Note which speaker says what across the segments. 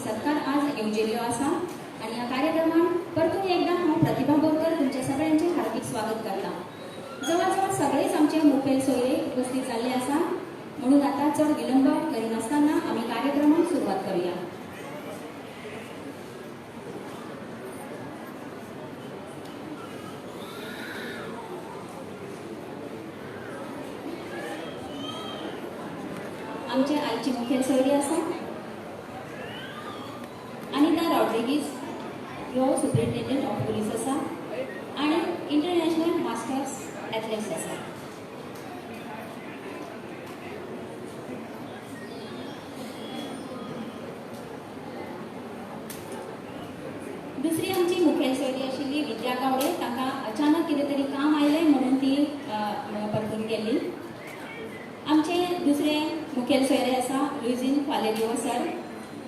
Speaker 1: सत्कार आज येवजिल्लो आसा आणि ह्या कार्यक्रमान परतून एकदा हांव प्रतिभा बोरकर तुमच्या सगळ्यांचे हार्दिक स्वागत करता। जवळ जवळ सगळेच आमचे मुखेल सोयरे उपस्थित जाल्ले आसा, म्हणून आता चड विलंब करिनासतना आमी कार्यक्रमाक सुरवात करूया। आमचे आजचे मुखेल सोयरे आसा अनिता रॉड्रिगीज, ह्यो सुपरिटेंडंट ऑफ पुलीस आसा आणि इंटरनॅशनल मास्टर्स एथलेट्स आसा। दुसरी आमची मुखेल सोयरी आशिल्ली विद्या गावडे, ताका अचानक कितें तरी काम आयलें म्हणून ती परतून गेली। आमचे दुसरे मुखेल सोयरे आसा लुइजीन फालेरियो सर,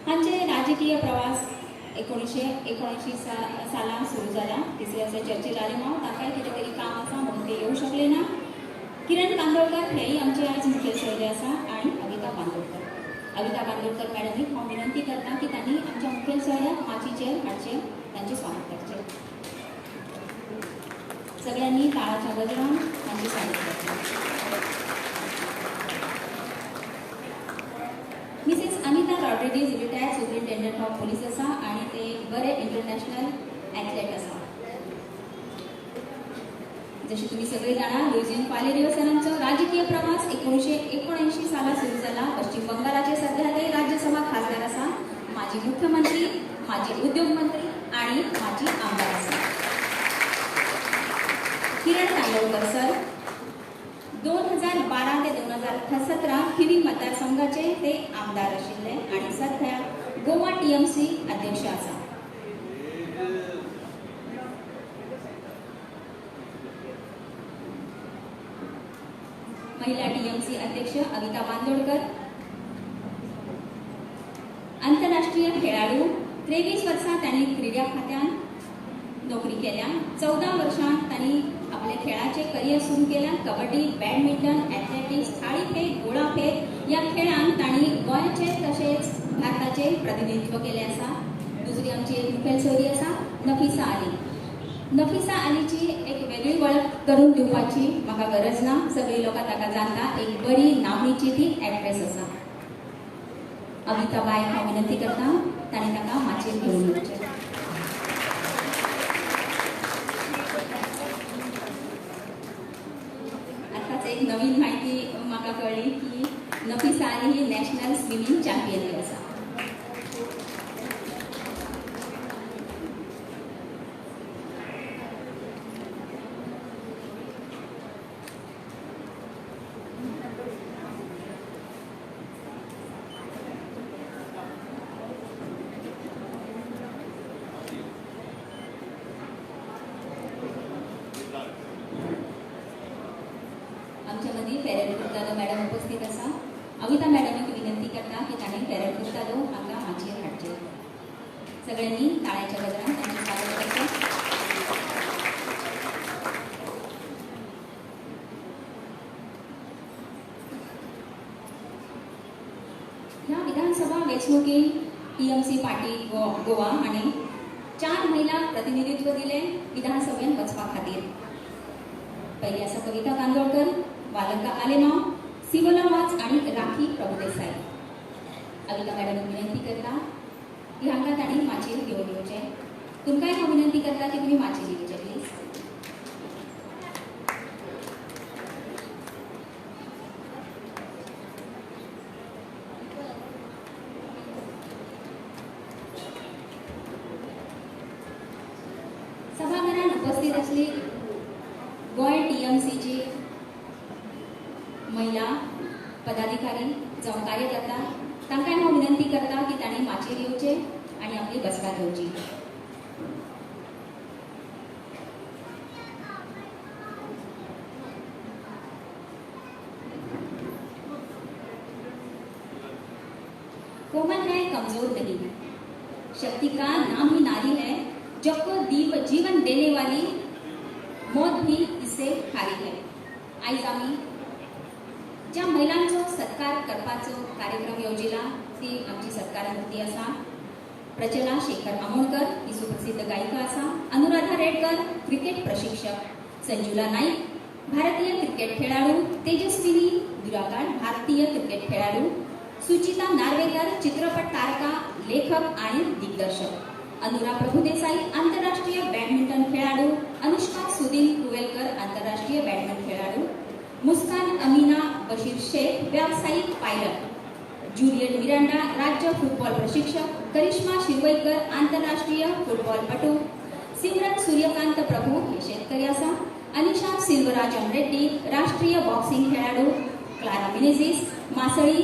Speaker 1: हांचे राजकीय प्रवास 1979 सालां सुरू जाला। तिसरे आसा चर्चिल आलेमांव, ताकाय कितें तरी काम आसा म्हणून ते येवंक शकले ना। किरण कांदोळकर हेय आमचे आज मुखेल सोयरे आसा आणि अविता कांदोळकर मॅडमीक हांव विनंती करता की तांणी आमच्या मुखेल सोयऱ्याक माचयेचेर हाडचे, तांचे स्वागत करचें। सगळ्यांनी ताळाच्या गजरान तांचे स्वागत करचें। Mrs Anita Rodrigues retired superintendent of police आसा आणि ते बरे इंटरनॅशनल एथलेट आसा। जशें तुमी सगळीं जाणा, लुइजीन फालेरियो सरांचो राजकीय प्रवास 1979 साला सुरू जाला। पश्चिम बंगालाचे सध्या ते राज्यसभा खासदार आसा, माजी मुख्यमंत्री, माजी उद्योग मंत्री आणि माजी आमदार आसा। किरण कांदोळकर सर 2012 ते 2017 हिरी मतदारसंघाचे ते आमदार आशिल्ले आणि सध्या गोवा टीएमसी अध्यक्ष आसा। महिला टीएमसी अध्यक्ष अविता बांदोडकर, आंतरराष्ट्रीय खेळाडू, 23 वर्सां तांणी क्रीडा खात्यांत नोकरी केल्या। 14 वर्सां तांणी आपले खेळाचे करियर सुरू केल्या। कबड्डी, बॅडमिंटन, एथलेटिक्स, थाळीफेक, गोळाफेक या खेळांत तांणी गोंयाचे तशेंच भारताचे प्रतिनिधित्व केले आसा। दुसरी आमची मुखेल सोयरी आसा नफिसा अली। नफिसा अलीची एक वेगळी वळख करून दिवपाची म्हाका गरज ना, सगळी लोकां ताका जाणता। एक बरी नामनेची ती एक्ट्रेस आसा। अविता बाय हांव विनंती करता ताणें ताका माचयेर घेवन येवचें। आताच एक नवीन माहिती म्हाका कळ्ळी की नफिसा अली ही नॅशनल स्विमींग चॅम्पियन आसा। आमच्यामध्ये पॅरेड कुर्तालो मॅडम उपस्थित आसा। अविता मॅडमीक विनंती करता की ताणें पॅरेड कुर्तालो हांगा माचयेर हाडचे। सगळ्यांनी ताळ्याच्या गजरान तांचे स्वागत करचें। ह्या विधानसभा वेंचणुकेक टीएमसी पार्टी गोवा हांणी 4 महिला प्रतिनिधित्व दिले विधानसभेत वचपा खातीर। पहिली आसा कविता कांदोळकर, बालका आलेमांव, सिवला वाज आणि राखी प्रभुदेसाई। अविता मॅडम विनंती करता की हांगा तांणी माचयेर घेवन येवचें। तुमकांय हांव विनंती करता की तुमी माचयेर येवचें प्लीज। सभाघरात उपस्थित असली गोय टीएमसीची महिला पदाधिकारी जावं कार्यकर्ता, तांकांय हांव विनंती करता की तांणी माचयेर येवचें आनी आपली बसका घेवची। कोमल है कमजोर नहीं, शक्ति का नाम ही नारी है, जब को जीवन देने वाली मौत भी इससे खाली है। आयज आमी ज्या महिलांचो सत्कार करपाचो कार्यक्रम येवजिला ती आमची सत्कार मूर्ती आसा प्रचला शेखर आमोणकर ही सुप्रसिद्ध गायिका आसा, अनुराधा रेडकर क्रिकेट प्रशिक्षक, संजुला नाईक भारतीय क्रिकेट खेळाडू, तेजस्विनी दुराकाळ भारतीय क्रिकेट खेळाडू, सुचिता नार्वेकर चित्रपट तारका, लेखक आणि दिग्दर्शक, अनुरा प्रभुदेसाई आंतरराष्ट्रीय बॅडमिंटन खेळाडू, अनुष्का सुदीन कुवेलकर आंतरराष्ट्रीय बॅडमिंटन खेळाडू, मुस्कान अमीना बशीर शेख व्यावसायिक पायलट, ज्युलियट मिरांडा राज्य फुटबॉल प्रशिक्षक, करिश्मा शिरवईकर आंतरराष्ट्रीय फुटबॉलपटू, सिमरन सूर्यकांत प्रभू हे शेतकरी आसा, अनिशा सिल्वराजन रेड्डी राष्ट्रीय बॉक्सिंग खेळाडू, क्लारा मिनेझिस मासळी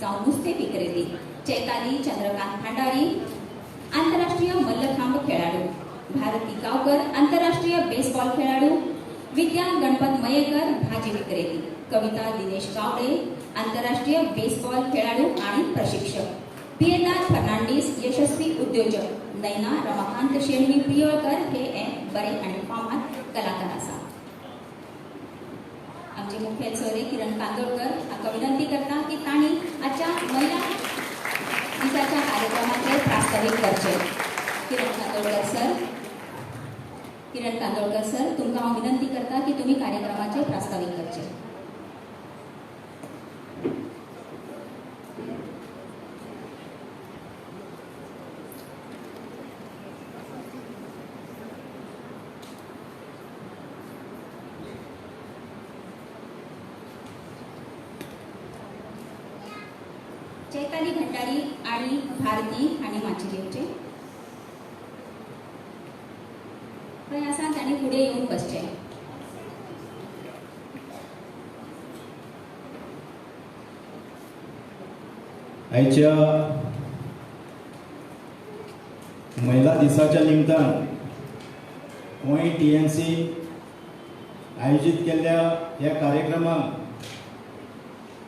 Speaker 1: जाऊन नुस्ते विक्रेती, चैताली चंद्रकांत भांडारी आंतरराष्ट्रीय मल्लखांब खेळाडू, भारती गावकर आंतरराष्ट्रीय बेसबॉल खेळाडू, विद्या गणपत मयेकर भाजी विक्रेती, कविता दिनेश गावडे आंतरराष्ट्रीय बेसबॉल खेळाडू आणि प्रशिक्षक, पिएनार फर्नांडिस यशस्वी उद्योजक, नैना रमाकांत शेणवी प्रियळकर हे बरे आणि फामाद कलाकार आसा. आमचे मुखेल सोयरे किरण कांदोळकर हाका विनंती करता की तांणी आजच्या महिला दिसाच्या कार्यक्रमाचे प्रास्ताविक करचे. किरण कांदोळकर सर तुमकां हांव विनंती करता की तुम्ही कार्यक्रमाचे प्रास्ताविक करचे. चैताली भंडारी आणि भारती आणि माची घेवचे. खंय आसा तांणी फुडें येवन बसचे.
Speaker 2: आयच्या महिला दिसाच्या निमतान गोंय TNC आयोजीत केल्ल्या ह्या कार्यक्रमाक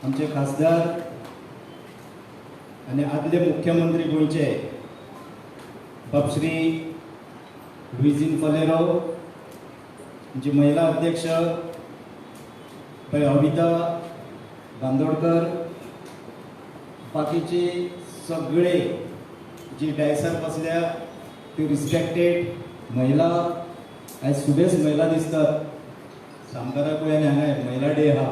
Speaker 2: आमचे खासदार आणि आदले मुख्यमंत्री गोंयचे बाबश्री लुइजीन फलेरो, जी महिला अध्यक्ष अविता बांदोडकर, बाकीचे सगळे जी डायसार बसल्या ती रिस्पेक्टेड महिला. आज सुबेज महिला दिसतात. सामकाराक गोंयान हांगा महिला डे हा.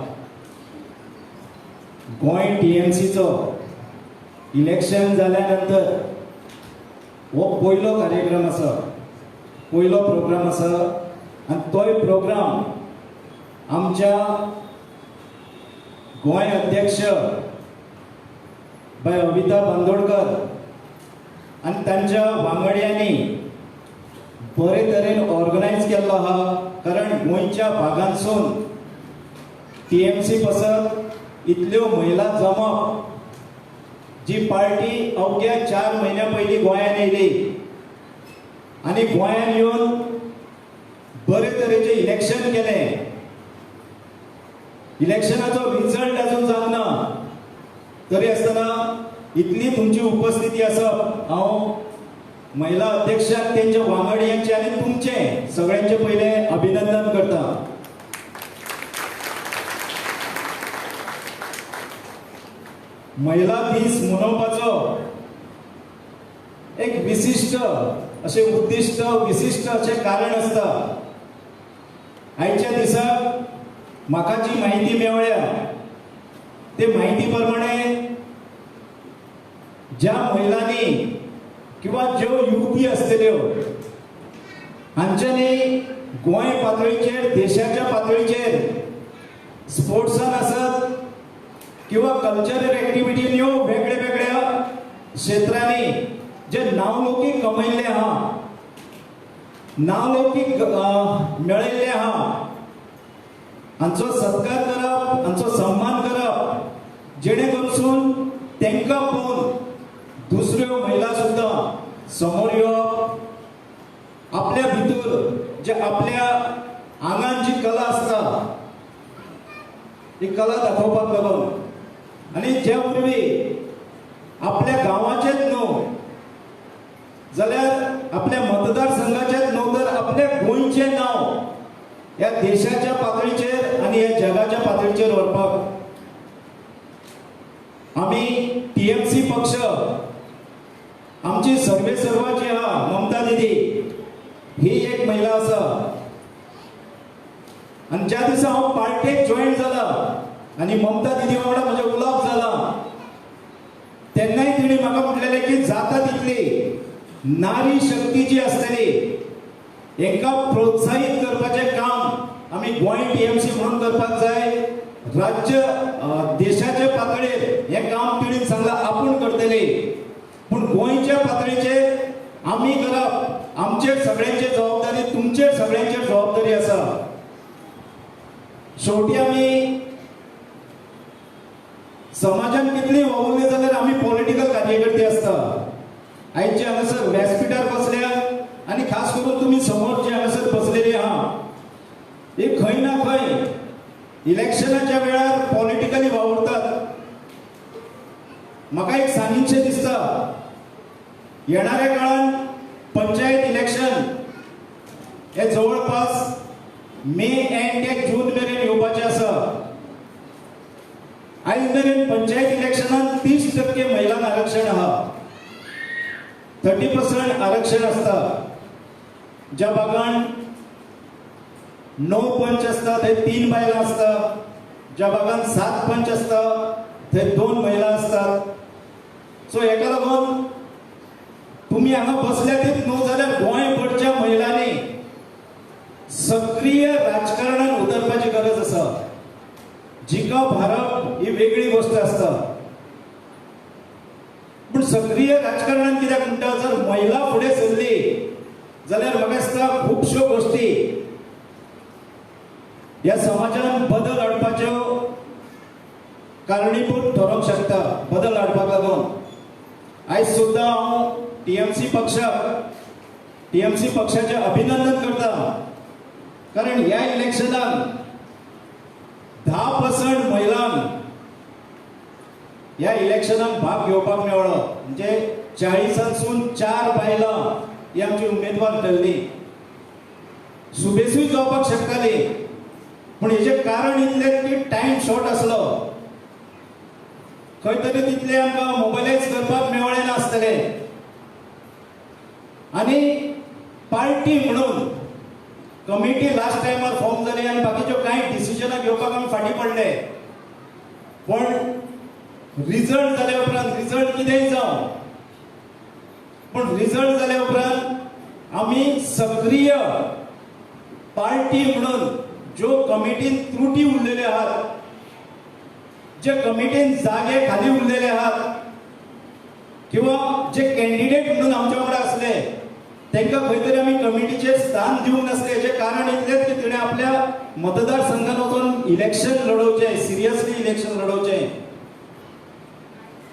Speaker 2: गोंय TNCचो इलेक्शन जाल्यानंतर हो पयलो कार्यक्रम आसा, पयलो प्रोग्राम आसा आणि तोय प्रोग्राम आमच्या गोंय अध्यक्ष बाय अविता बांदोडकर आणि तांच्या वांगड्यांनी बरे तरेन ऑर्गनायज केल्लो आहा. कारण गोंयच्या भागांसून TMC पसत इतल्यो महिला जमप, जी पार्टी अवघ्या 4 महिन्या पयलीं गोंयान येयली आणि गोंयान येवन बरे तरेचे इलेक्शन केलें. इलेक्शनाचो रिजल्ट अजून जावना तरी आसतना इतली तुमची उपस्थिती आसप, हांव महिला अध्यक्षाक तेंच्या वांगड्यांचे आनी तुमचे सगळ्यांचे पयले अभिनंदन करता. महिला दीस मनोवपाचो एक विशिष्ट असे उद्दिष्ट, विशिष्ट असे कारण असता. आयच्या दिसाक म्हाका जी माहिती मेवळ्या ते माहिती प्रमाणे ज्या महिलांनी किंवा ज्यो युवती असतल्यो हांच्यांनी गोंय पातळीचेर, देशाच्या पातळीचेर स्पोर्ट्सान आसत किंवा कल्चरल एक्टिविटीन ह्यो वेगळ्या वेगळ्या क्षेत्रांनी जे नावलौकीक कमयल्ले आहा, नावलौकीक मेळयल्ले आहा, हांचो सत्कार करप, हांचो सन्मान करप, जेणे करून तांकां पळोवन दुसऱ्यो महिला सुद्दां समोर येवप, आपल्या भितर जे आपल्या आंगान जी कला आसता ती कला दाखोवपाक लागून, आनी जे वरवीं आपल्या गांवाचेच न्हू जाल्यार आपल्या मतदारसंघाचेच न्हू तर आपल्या गोंयचें नांव ह्या देशाच्या पातळीचेर आनी ह्या जगाच्या पातळीचेर व्हरपाक आमी TMC पक्ष आमची सर्वे सर्वाची हा ममता दिदी ही एक महिला आसा आणि ज्या दिसा हांव पार्टेक जॉईन जाला आणि ममता दिदी वांगडा म्हजे उलोवप जाला तेन्नाय तिणी म्हाका म्हटलेलें की जाता तितली नारी शक्ती जी आसतली हेंकां प्रोत्साहीत करपाचें काम आमी गोंय टीएमसी म्हणून करपाक जाय. राज्य देशाच्या पातळीर हें काम तिणेन सांगलां आपूण करतली, पूण गोंयच्या पातळीचेर आमी करप आमचेर सगळ्यांची जबाबदारी, तुमचेर सगळ्यांचेर जबाबदारी आसा. शेवटी आमी समाजान कितली वावुरली जाल्यार आमी पॉलिटिकल कार्यकर्ते आसता. आयचे हांगासर व्यासपीठार बसल्या आनी खास करून तुमी समोर जे हांगासर बसलेले आहा हे खंय ना खंय इलेक्शनाच्या वेळार पॉलिटिकली वावुरतात. म्हाका एक सांगिनशें दिसता येणाऱ्या काळान पंचायत इलेक्शन हे जवळपास मे एंड ते जून मेरेन येवपाचें आसा. आयज मेरेन पंचायत इलेक्शनान 30% महिलांक आरक्षण आहा, 30% आरक्षण असता. ज्या भागान 9 पंच असता थंय 3 बायलां असता, ज्या भागान 7 पंच असता थंय 2 महिला असतात. सो हेका लागून तुम्ही हांगा बसल्या तेच न्हू जाल्यार गोंयभरच्या महिलांनी सक्रिय राजकारणात उतरपाची गरज आसा. जिखप हारप ही वेगळी गोष्ट आसता, पूण सक्रिय राजकारणात कित्याक म्हणटा जर महिला फुडें सरली जाल्यार म्हाका दिसता खुबश्यो गोष्टी ह्या समाजान बदल हाडपाच्यो कारणीभूत ठरोवंक शकता. बदल हाडपाक लागून आयज सुद्दां हांव टीएमसी पक्षाचे अभिनंदन करता, कारण ह्या इलेक्शनान 10% महिलांक ह्या इलेक्शनाक भाग घेवपाक मेळ्ळो. म्हणजे 40सून 4 बायलां ही आमची उमेदवार ठरली. सुबेसूय जावपाक शकताली, पूण हेचे कारण इतलें की टायम शॉर्ट आसलो. खंय तरी तितले आमकां मोबिलायज करपाक मेळ्ळें नासतलें आनी पार्टी म्हणून कमिटी लास्ट टायमार फॉर्म जाली आनी बाकीच्यो कांय डिसिजनां घेवपाक आमी फाटीं पडले. पण रिजल्ट जाल्या उपरांत रिजल्ट कितेंय जावं, पण रिजल्ट जाल्या उपरांत आमी सक्रिय पार्टी म्हणून ज्यो कमिटीन त्रुटी उरलेले आहात, जे कमिटीन जागे खाली उरलेले आहात, किंवा जे कॅन्डिडेट म्हणून आमच्या वांगडा आसले तांकां खंय तरी आमी कमिटीचेर स्थान दिवंक नासले. हेचे कारण इतलेंच की तिणें आपल्या मतदारसंघात वचून इलेक्शन लडोवचें, सिरियसली इलेक्शन लडोवचें.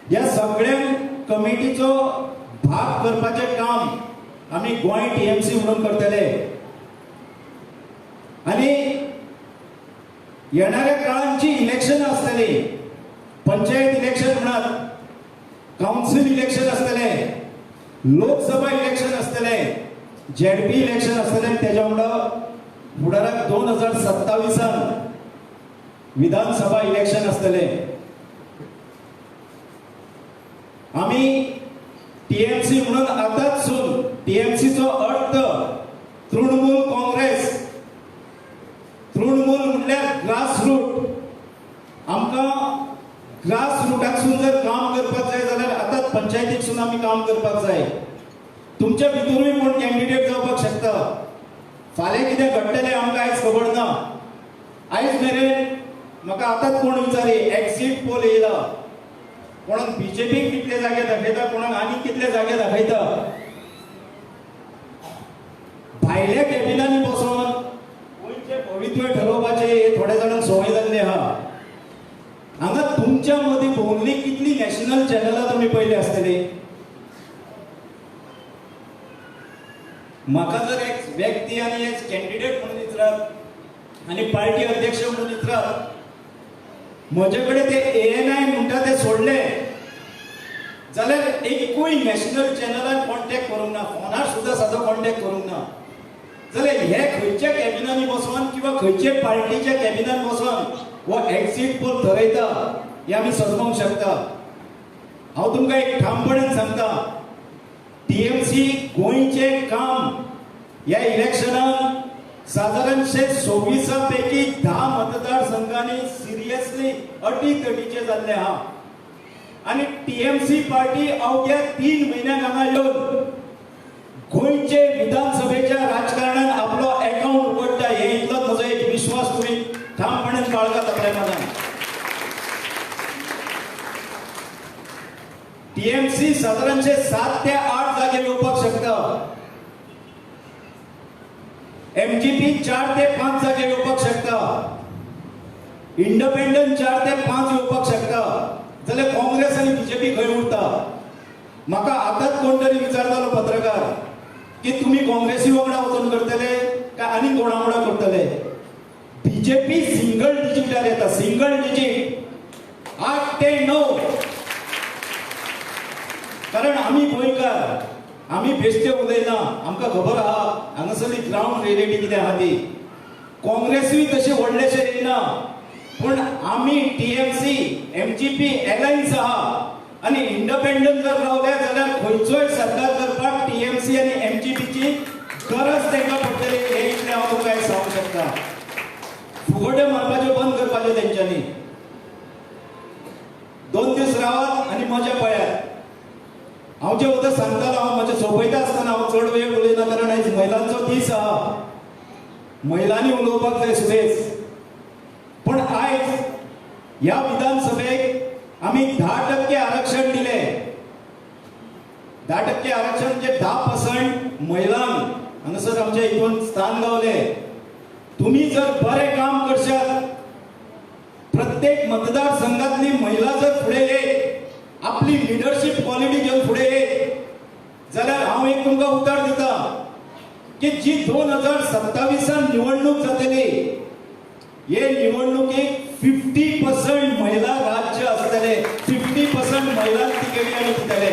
Speaker 2: ह्या सगळ्या कमिटीचो भाग करपाचें काम आमी गोंय टीएमसी म्हणून करतले. आनी येणाऱ्या काळात जी इलेक्शन आसतली, पंचायत इलेक्शन म्हणात, काउन्सिल इलेक्शन आसतले, लोकसभा इलेक्शन आसतले, जेडपी इलेक्शन आसतले, तेज्या वांगडा फुडाराक 2027 विधानसभा इलेक्शन आसतले. आमी टीएमसी म्हणून आतांचसून टीएमसीचो अर्थ तृणमूल काँग्रेस, तृणमूल म्हटल्यार ग्रासरूट. आमकां ग्रासरूटाकसून जर काम करपाक जाय जाल्यार आतांच पंचायतीकसून आमी काम करपाक जाय. तुमच्या भितरूय कोण कॅन्डिडेट जावपाक शकता. फाल्यां कितें घडटलें आमकां आयज खबर ना. आयज मेरेन म्हाका आतांच कोण विचारी एक्झिट पोल येयला, कोणाक बीजेपीक कितले जागे दाखयता, कोणाक आनी कितले जागे दाखयता. भायल्या कॅबिनांनी बसोन गोंयचे भवितव्य ठरोवपाचे हे थोड्या जाणांक संवय जाल्ली आहा. हांगा तुमच्या मदीं भोंवली कितली नॅशनल चॅनलां तुमी पयली आसतली. म्हाका जर एक व्यक्ती आनी एक कॅन्डिडेट म्हणून विचारत आनी पार्टी अध्यक्ष म्हणून विचारत, म्हजे कडेन ते ANI म्हणटा ते सोडले जाल्यार एकूय नॅशनल चॅनलान कॉन्टॅक्ट करूंक ना, फोनार सुद्दां सादो कॉन्टॅक्ट करूंक ना. जाल्यार हे खंयच्या कॅबिनांनी बसोन किंवा खंयचे पार्टीच्या कॅबिनान बसोन वो एक्झिट पोल ठरयता हे आमी समजूंक शकता. हांव तुमकां एक ठामपणान सांगता, टीएमसी गोंयचे काम या इलेक्शनात साधारणशे 26 पैकी 10 मतदारसंघांनी सिरियसली अटीतटीचे जाल्ले आहा आणि टीएमसी पार्टी अवघ्या 3 महिन्यांक हांगा येवन गोंयचे विधानसभेच्या राजकारणात आपलो अकाउंट उगडटा हे इतलोच म्हजो एक विश्वास तुम्ही ठामपणान बाळगात आपल्या मनात. टीएमसी साधारणशे 7 ते 8 जागे येवपाक शकता. एमजीपी 4 ते 5 जागे येवपाक शकता. इंडिपेंडंट 4 ते 5 येवपाक शकता. जाल्यार काँग्रेस आणि बीजेपी खंय उरता. म्हाका आतांच कोण तरी विचारतालो पत्रकार की तुम्ही काँग्रेसी वांगडा वचून करतले काय आनी कोणा वांगडा करतले. बीजेपी सिंगल डिजिटार येता. सिंगल डिजिट 8 ते 9. कारण आम्ही गोंयकार, आम्ही बेश्टे उलयना, आमकां खबर आहा हांगासरली ग्राउंड रिएलिटी कितें आहा ती. काँग्रेसूय तशे व्हडलेशे येयना पण आम्ही टीएमसी एमजीपी अलायन्स आहा आणि इंडिपेंडंट जर रावले जाल्यार खंयचोय सरकार करपाक टीएमसी आणि एमजीपीची गरज तांकां पडटली हे इतलें हांव तुमकां सांगूंक शकता. फुगड्यो मारपाच्यो बंद करपाच्यो तेंच्यांनी. 2 दीस रावात आनी मजा पळयात. हांव जे वता सांगतालो हांव म्हजे सोंपयता आसतना हांव चड वेळ उलयना कारण आयज महिलांचो दीस आहा. महिलांनी उलोवपाक जाय सुबेज. पण आयज ह्या विधानसभेक आम्ही 10% आरक्षण दिले. 10% आरक्षण म्हणजे 10% महिलांक हांगासर आमच्या हितून स्थान गावले. तुम्ही जर बरें काम करशात, प्रत्येक मतदारसंघातली महिला जर फुडें येत, आपली लिडरशिप क्वालिटी घेऊन फुडें येत जाल्यार हांव एक तुमकां उतर दिता की जी 2027 निवडणूक जातली हे निवडणुकीक 50% महिला राज्य असतले. 50% महिला तिकेटी आनी दितले.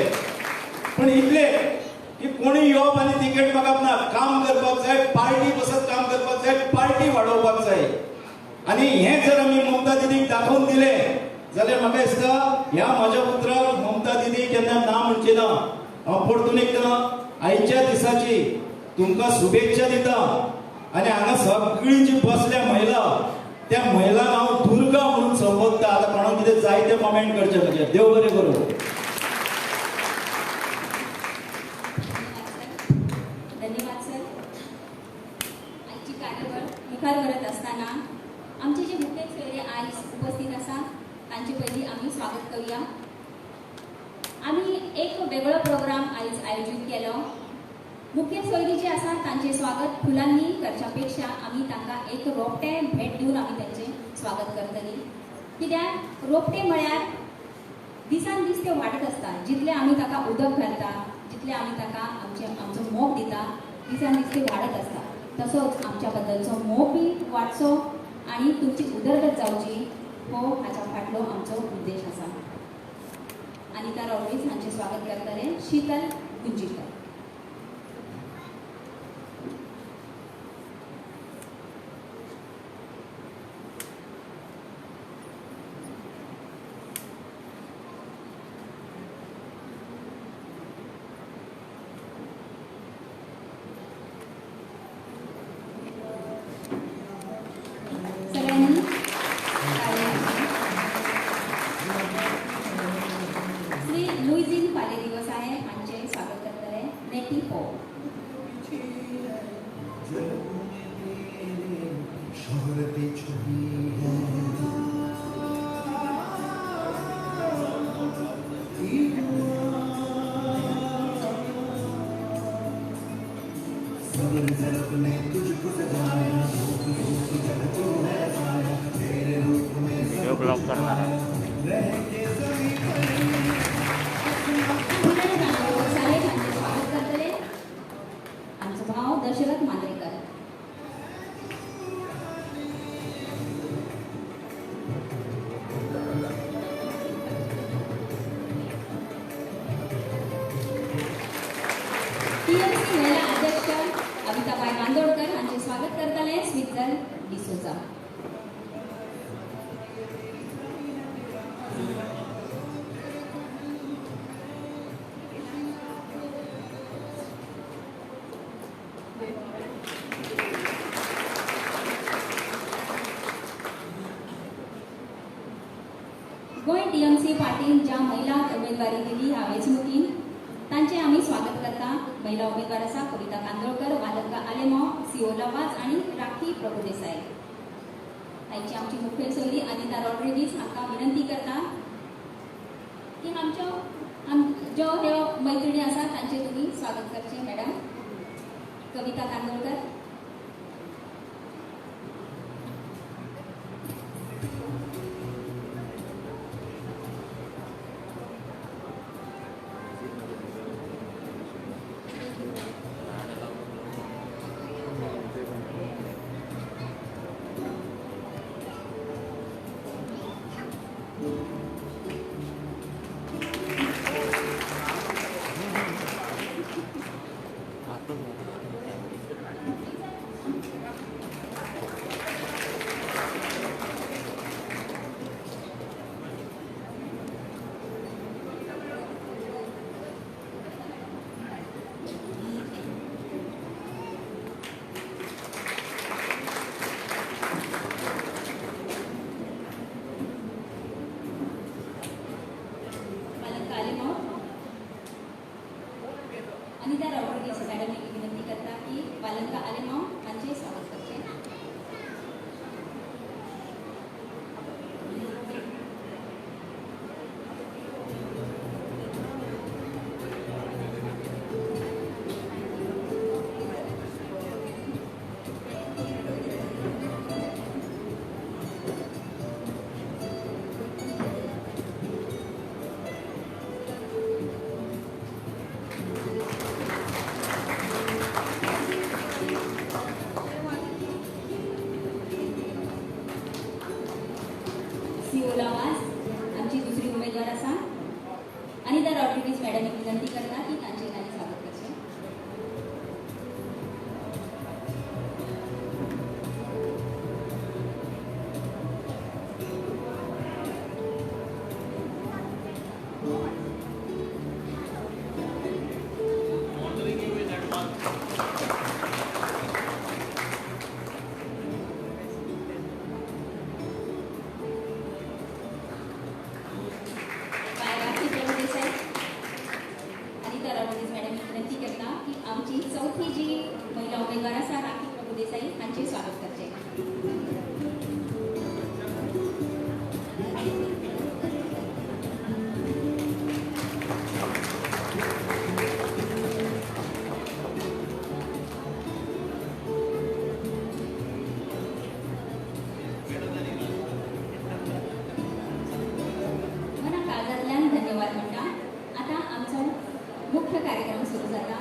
Speaker 2: पण इतले की कोणी येवप आनी तिकेट मागप ना. काम करपाक जाय, पार्टी बसत काम करपाक जाय, पार्टी वाडोवपाक जाय. आणि हे जर आमी ममता दिदीक दाखोवन दिले जाल्यार म्हाका दिसता ह्या म्हाज्या पुत्राक ममता दिदी केन्ना ना म्हणची ना. हांव परतून एकदा आयच्या दिसाची तुमकां शुभेच्छा दिता आणि हांगा सगळी जी बसल्या महिला त्या महिलांक हांव दुर्गा म्हणून संबोधता. आतां कोणाक कितें जाय तें कमेंट करचें म्हणजे. देव बरें करूं.
Speaker 1: धन्यवाद सर. आजची कार्यावळ मुखार व्हरत असताना आमचे जे मुखेल सोयरे आज उपस्थित आसात तांचे पयलीं आमी स्वागत करूया. आमी एक वेगळो प्रोग्राम आयज आयोजीत केलो. मुखेल सोयरी जे आसात तांचे स्वागत फुलांनी करच्या पेक्षा आमी तांकां एक रोपटें भेट दिवन आमी तांचें स्वागत करतलीं. कित्याक रोपटें म्हळ्यार दिसान दीस तें वाडत आसता. जितलें आमी ताका उदक घालता, जितलें आमी ताका आमचो मोग दिता, दिसान दीस तें वाडत आसता. तसोच आमच्या बद्दलचो मोग बी वाडचो आनी तुमची उदरगत जावची हो हाच्या फाटलो आमचो उद्देश आसा. अनिता रोडवीज हांचें स्वागत करतले. शीतल गुंजीकर. श्री लुईजीन पाले दिवस आहे हांचे स्वागत करतले. नेटी पो.
Speaker 3: ब्लॉक करणार आहे.
Speaker 1: स्वागत करतले आमचो भाव दशरथ मांद्रेकर. टीएमसी महिला अध्यक्ष अमिताबाई बांदोडकर हांचे स्वागत करतले. स्वित्झर डिसोजा. सुनील पाटील ज्या महिला उमेदवारी दिली ह्या वेंचणुकीन तांचे आम्ही स्वागत करता. महिला उमेदवार आसा कविता कांदोळकर, वालंका आलेमांव, सिओला वाज आणि राखी प्रभुदेसाई. आयची आमची मुखेल सोयरी अनिता रॉड्रिगीज हांकां विनंती करता की ज्यो ह्यो मैत्रिणी आसा तांचे तुम्ही स्वागत करचे. मॅडम कविता कांदोळकर. अनिता रॉड्रिगीज मॅडम विनंती करता की वालंका आलेमांव हांचे स्वागत करचे. सिओला वाज आमची दुसरी उमेदवार आसा. अनिता रॉड्रिगीज मॅडम विनंती करता की तांचे तांणी स्वागत करचे. राखी प्रभुदेसाई. अनिता रॉड्रिगीज मॅडम विनंती करता की आमची चौथी जी महिला उमेदवार आसा राखी प्रभुदेसाई हांचे स्वागत करचे. मना काळजांतल्यान धन्यवाद म्हणटा. आता आमचो मुख्य कार्यक्रम सुरू जाता.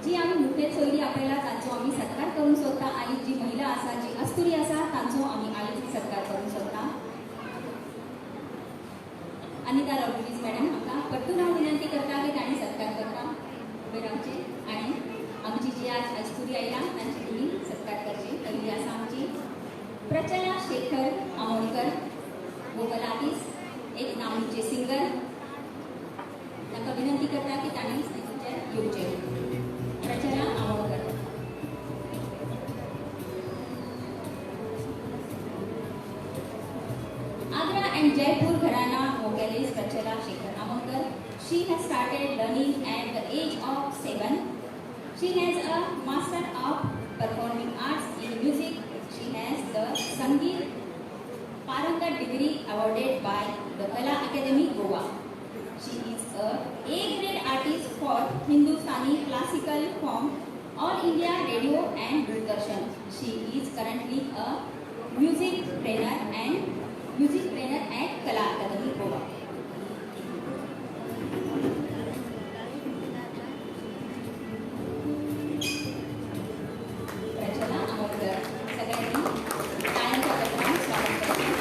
Speaker 1: जी आम्ही मुखेल सोयरी आपल्याला तांचो आम्ही सत्कार करून सोदता. आयज जी महिला आसा जी अस्तुरी आसा तांचो आम्ही आयज सत्कार करून सोदता. अनिता रॉड्रिगीज मॅडम हांकां परतून हांव विनंती करता की तांणी सत्कार करता उबे रावचे आनी आमची जी आज अस्तुरी आयला तांची तुमी सत्कार करचे. पहिली आसा आमची प्रचला शेखर आमोणकर, वोकल आर्टिस्ट, एक नामनेचे सिंगर. तांकां विनंती करता की तांणी स्टेजीचेर येवचें. प्रचला Amonkar. Agra and Jaipur Gharana vocalist Prachela Shekhar Amonkar. She has started learning at the age of 7. She has a Master of Performing Arts in Music. She has the Sangeet Parangat degree awarded by the Kala Academy, Goa. She is a A-grade artist for Hindustani classical from All India Radio and Doordarshan. She is currently a music trainer at Kala Academy, Goa. प्रचला Amonkar. सगळ्यांनी टाळ्यांच्या गजरात स्वागत करते.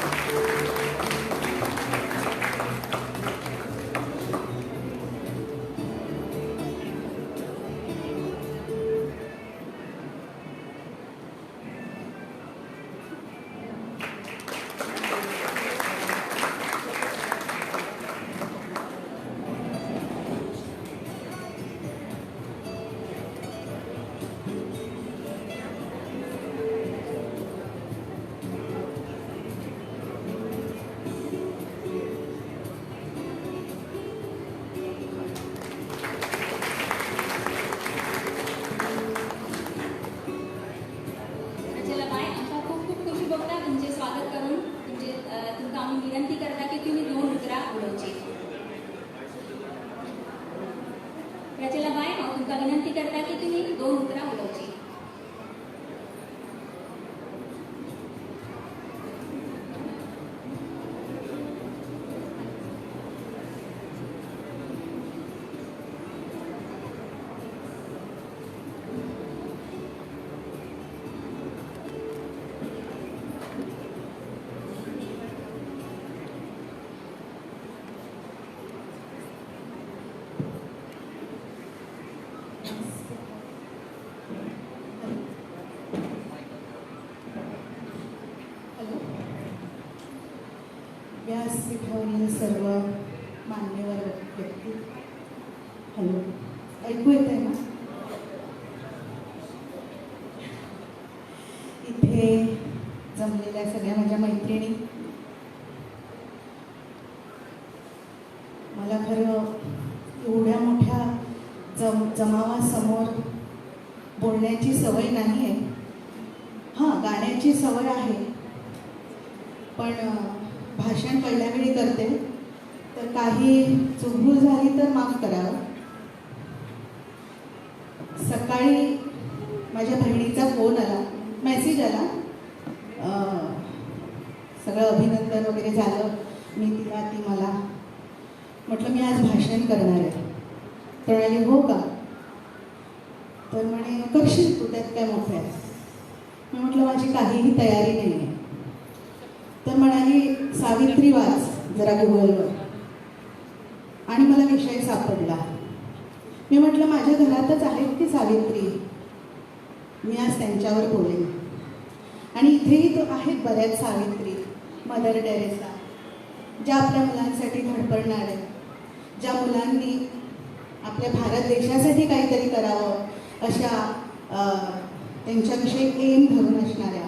Speaker 1: शिवाय हांव तुमकां विनंती करता की तुमी 2 उतरां उलोवची.
Speaker 4: हॅलो. व्यासपीठावरील सर्व मान्यवर व्यक्ती, हॅलो, ऐकू येत आहे ना? इथे जमलेल्या सगळ्या माझ्या मैत्रिणी, मला खरं एवढ्या मोठ्या जमावासमोर बोलण्याची सवय नाही आहे. हां, गाण्याची सवय आहे, पण भाषण पहिल्या वेळी करते, तर काही चुकभूल झाली तर माफ करावं. सकाळी माझ्या बहिणीचा फोन आला, मेसेज आला, सगळं अभिनंदन वगैरे झालं. मी तिला, ती मला म्हटलं मी आज भाषण करणार आहे. तर म्हणाली हो का? तर म्हणे करशील तू, त्यात काय मोठं आहे. मी म्हटलं माझी काहीही तयारी नाही आहे. तर म्हणाली सावित्री वाच जरा गुगलवर, आणि मला विषय सापडला. मी म्हटलं माझ्या घरातच आहेत की सावित्री, मी आज त्यांच्यावर बोलेन. आणि इथेही तो आहेत बऱ्याच सावित्री, मदर टेरेसा, ज्या आपल्या मुलांसाठी धडपडणार आहेत, ज्या मुलांनी आपल्या भारत देशासाठी काहीतरी करावं अशा त्यांच्याविषयी एम धरून असणाऱ्या,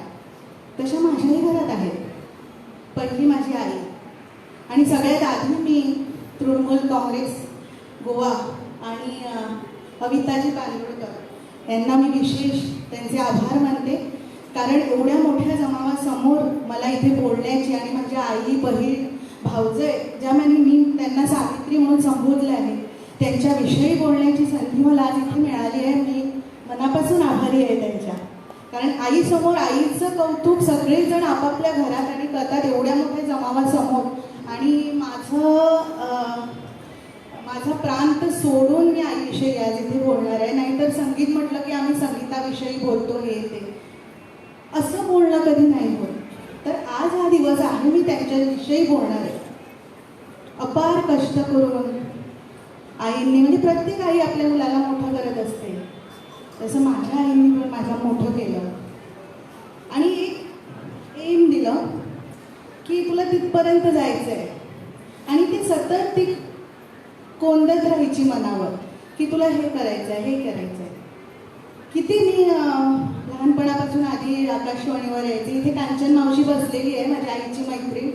Speaker 4: तशा माझ्याही घरात आहेत. पहिली माझी आई, आणि सगळ्यात आधी मी तृणमूल काँग्रेस गोवा आणि कविताजी पानगुडकर यांना मी विशेष त्यांचे आभार मानते. कारण एवढ्या मोठ्या जमावासमोर मला इथे बोलण्याची, आणि माझ्या आई, बहीण, भावजय, ज्यामध्ये मी त्यांना सावित्री म्हणून संबोधले आहे, त्यांच्याविषयी बोलण्याची संधी मला आज इथे मिळाली आहे. मी मनापासून आभारी आहे त्यांच्या. कारण आईसमोर आईचं कौतुक सगळेजण आपापल्या घरात आणि करतात एवढ्या मोठ्या जमावासमोर. आणि माझा प्रांत सोडून मी आईविषयी आज इथे बोलणार आहे. नाहीतर संगीत म्हटलं की आम्ही संगीताविषयी बोलतो, हे ते असं बोलणं कधी नाही होत. तर आज हा दिवस आहे, मी त्यांच्याविषयी बोलणार आहे. अपार कष्ट करून आईंनी, म्हणजे प्रत्येक आई आपल्या मुलाला मोठं करत असते, तसं माझ्या आईंनी पण माझं मोठं केलं. आणि एक एम दिलं की तुला तिथपर्यंत जायचं आहे, आणि ते सतत ती कोंदत राहायची मनावर की तुला हे करायचं आहे, हे करायचं आहे. किती मी लहानपणापासून आधी आकाशवाणीवर यायचे. इथे कांचन मावशी बसलेली आहे, माझ्या आईची मैत्रीण.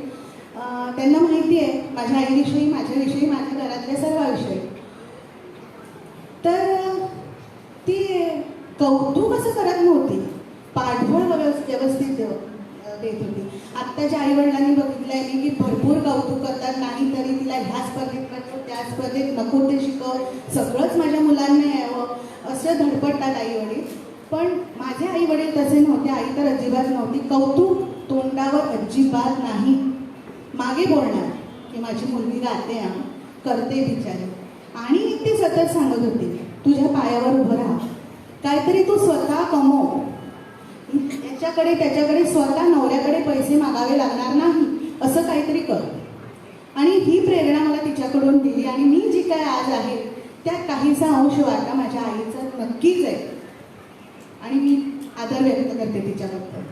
Speaker 4: त्यांना माहिती आहे माझ्या आईविषयी, माझ्याविषयी, माझ्या घरातल्या सर्वांविषयी. तर ती कौतुक असं करत नव्हती, पाठबळ व्यवस्थित देत होती. आत्ताच्या आईवडिलांनी बघितलंय मी की भरपूर कौतुक करतात, नाही तरी तिला ह्या स्पर्धेत नको, त्या स्पर्धेत नको, ते शिकव, सगळंच माझ्या मुलांना यावं असं धडपडतात आईवडील. पण माझे आईवडील तसे नव्हते. आई तर अजिबात नव्हती. कौतुक तोंडावर अजिबात नाही, मागे बोलणार की माझी मुलगी गाते, करते बिचारी. आणि ते सतत सांगत होते तुझ्या पायावर उभं राहा, काहीतरी तू स्वतः कमव, याच्याकडे त्याच्याकडे स्वतः नवऱ्याकडे पैसे मागावे लागणार नाही, असं काहीतरी कर. आणि ही प्रेरणा मला तिच्याकडून दिली. आणि मी जी काय आज आहे त्यात काहीसा अंश वाटा माझ्या आईचा नक्कीच आहे, आणि मी आदर व्यक्त करते तिच्याबद्दल.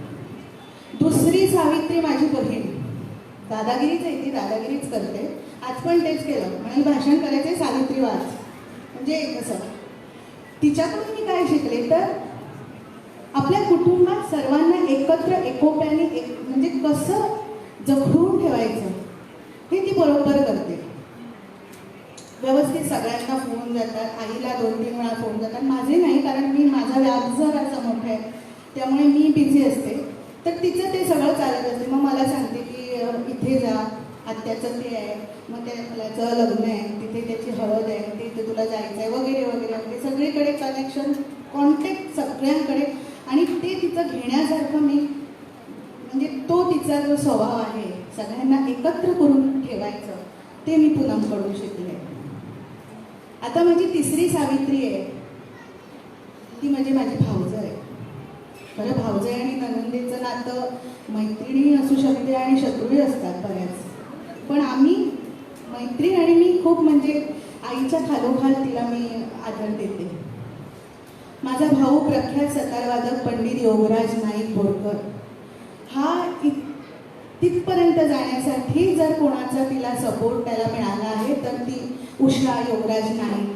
Speaker 4: दुसरी सावित्री माझी बहीण, दादागिरीच आहे, ती दादागिरीच करते. आज पण तेच केलं, म्हणजे भाषण करायचे सावित्री वाच, म्हणजे कसं. तिच्याकडून मी काय शिकले तर आपल्या कुटुंबात सर्वांना एकत्र एकोप्याने म्हणजे कसं जखडून ठेवायचं हे ती बरोबर करते. व्यवस्थित सगळ्यांना फोन जातात, आईला 2-3 वेळा फोन जातात, माझे नाही, कारण मी माझा व्याप जरासा मोठा आहे, त्यामुळे मी बिझी असते. तर तिचं ते सगळं चालत असते. मग मला सांगते की इथे जा, आत्याचं ते आहे, मग त्याचं लग्न आहे, तिथे त्याची हळद आहे, तिथे तुला जायचं आहे वगैरे वगैरे वगैरे सगळीकडे कनेक्शन, कॉन्टॅक्ट सगळ्यांकडे. आणि ते तिचं घेण्यासारखं मी म्हणजे तो तिचा जो स्वभाव आहे सगळ्यांना एकत्र करून ठेवायचं ते मी पूनमकडून शिकले. आता माझी तिसरी सावित्री आहे, ती म्हणजे माझी भावजं आहे. बरं, भावजं आणि ननंदेचं नातं मैत्रिणी असू शकते आणि शत्रूही असतात बऱ्याच, पण आम्ही मैत्रीण आणि मी खूप म्हणजे आईच्या खालोखाल तिला मी आदर देते. माझा भाऊ प्रख्यात सतारवादक पंडित योगराज नाईक बोरकर हा तिथपर्यंत जाण्यासाठी जर कोणाचा तिला सपोर्ट त्याला मिळाला आहे तर ती उषा योगराज नाईक.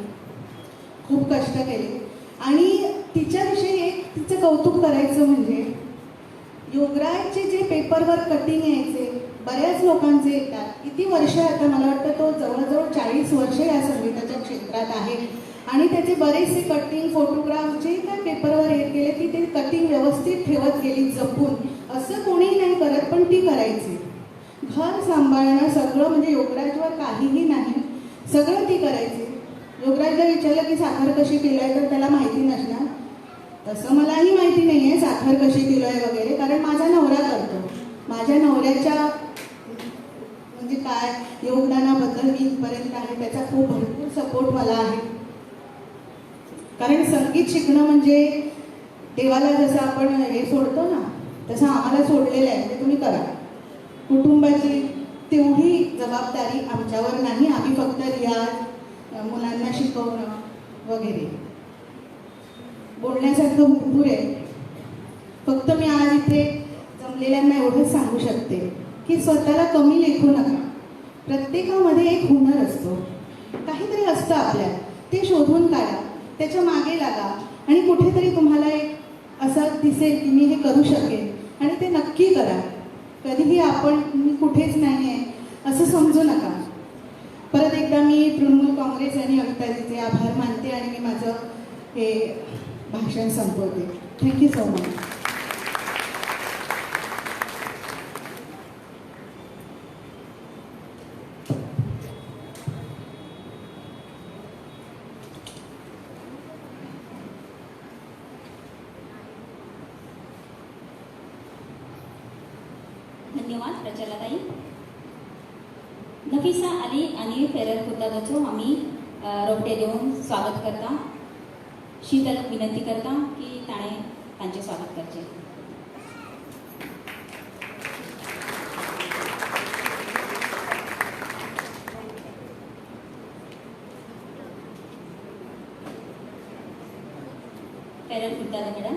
Speaker 4: खूप कष्ट केले. आणि तिच्याविषयी एक तिचं कौतुक करायचं म्हणजे योगराजचे जे पेपरवर कटिंग यायचे बऱ्याच लोकांचे येतात. किती वर्ष आता मला वाटतं तो जवळजवळ 40 वर्ष या संगीताच्या क्षेत्रात आहे आणि त्याचे बरेचसे कटिंग फोटोग्राफ जे काय पेपरवर येत गेले ती ते कटिंग व्यवस्थित ठेवत गेली जपून. असं कोणीही नाही करत पण ती करायची. घर सांभाळणं सगळं म्हणजे योगराजवर काहीही नाही, सगळं ती करायची. योगराजला विचारलं की साखर कशी किलो आहे तर त्याला माहिती नसणार. तसं मलाही माहिती नाही आहे साखर कशी किलो आहे वगैरे, कारण माझा नवरा करतो. माझ्या नवऱ्याच्या म्हणजे काय योगदानाबद्दल मी इथपर्यंत आहे त्याचा खूप भरपूर सपोर्ट मला आहे. कारण संगीत शिकणं म्हणजे देवाला जसं आपण हे सोडतो ना तसं आम्हाला सोडलेलं आहे, ते तुम्ही करा. कुटुंबाची तेवढी जबाबदारी आमच्यावर नाही. आम्ही फक्त रियाज, मुलांना शिकवणं वगैरे. बोलण्यासारखं भरपूर आहे. फक्त मी आज इथे जमलेल्यांना एवढंच सांगू शकते की स्वतःला कमी लेखू नका. प्रत्येकामध्ये एक हुनर असतो, काहीतरी असतं आपल्यात, ते शोधून काढा, त्याच्या मागे लागा आणि कुठेतरी तुम्हाला एक असं दिसेल की मी हे करू शकेन आणि ते नक्की करा. कधीही आपण मी कुठेच नाही आहे असं समजू नका. परत एकदा मी तृणमूल काँग्रेस आणि अविताजीचे आभार मानते आणि मी माझं हे भाषण संपवते. Thank you so much.
Speaker 1: धन्यवाद प्रचलाताई. नफिसा अली आणि फेरल खुर्दादाचो आम्ही रोपटे देऊन स्वागत करता. शीतल विनंती करता की ताणे तांचे स्वागत करचे. Feral खुर्दादा madam.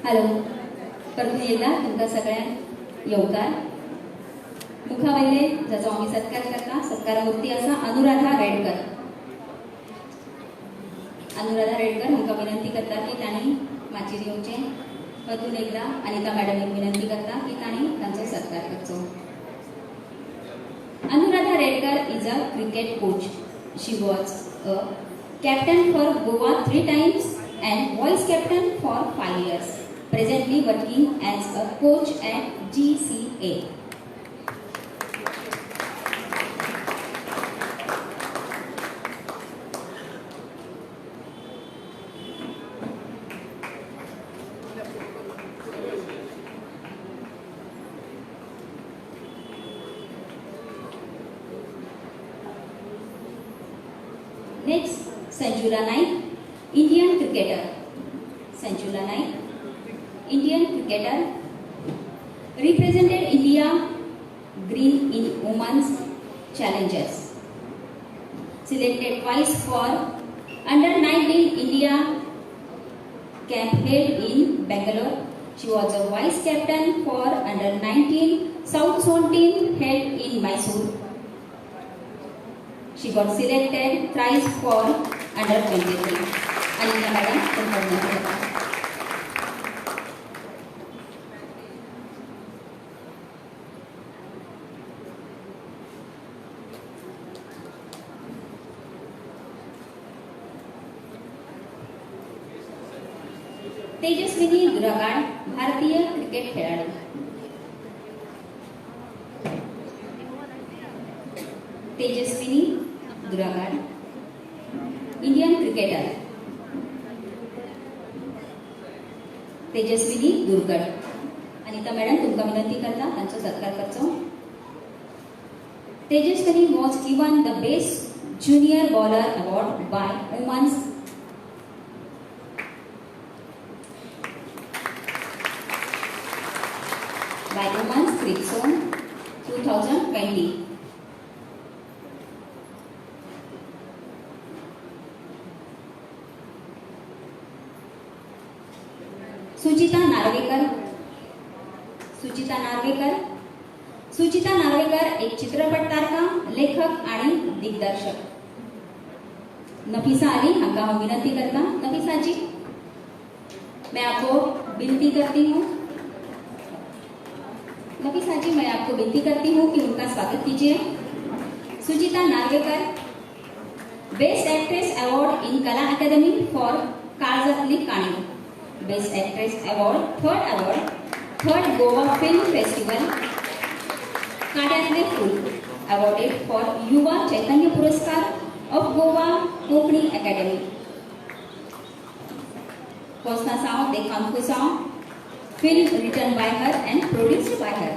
Speaker 1: हॅलो परतून एकदा तुमकां सगळ्यांक येवकार. मुखावयले जाचो आमी सत्कार करता सत्कारावरती आसा अनुराधा रेडकर. अनुराधा रेडकर हांकां विनंती करता की तांणी माचयेर येवचें. परतून एकदा अनिता मॅडमीक विनंती करता की तांणी तांचो सत्कार करचो. Anuradha Redkar is a cricket coach. She was a captain for Goa 3 times and vice captain for 5 years. Presently working as a coach at GCA. Next, Sanjula Naik, Indian cricketer. Sanjula Naik, Indian cricketer, represented India green in women's challenges. Selected twice for under 19 India camp held in Bangalore. She was a vice captain for under 19 South Zone team held in Mysore. She got selected thrice for under 23. Anita madam, confirm. Tejaswini दुरागाड, भारतीय cricket खेळाडू. Tejaswini Duragad, Indian cricketer. Tejaswini Durgad. Anita madam तुमकां विनंती करता तांचो सत्कार करचो. Tejaswini was given the Best Junior Bowler Award by Women's Cricket Zone 2020. Suchita Narvekar. Suchita Narvekar. Suchita Narvekar एक चित्रपट तारका, लेखक आणि दिग्दर्शक. नफीसा अली हांका हांव विनंती करता. नफीसा जी, मैं आपको विनती करती हूँ. नफीसा जी, मैं आपको विनती करती हूँ कि उनका स्वागत कीजिए. Suchita Narvekar, best actress award in Kala academy for Kaljatli Kani. Best actress award, third Goa film festival Kadyatle Phool awarded for Yuva Chaitanya Puraskar of Goa Konkani academy. Kosna Sao de Kamkusao, film written by her and produced by her.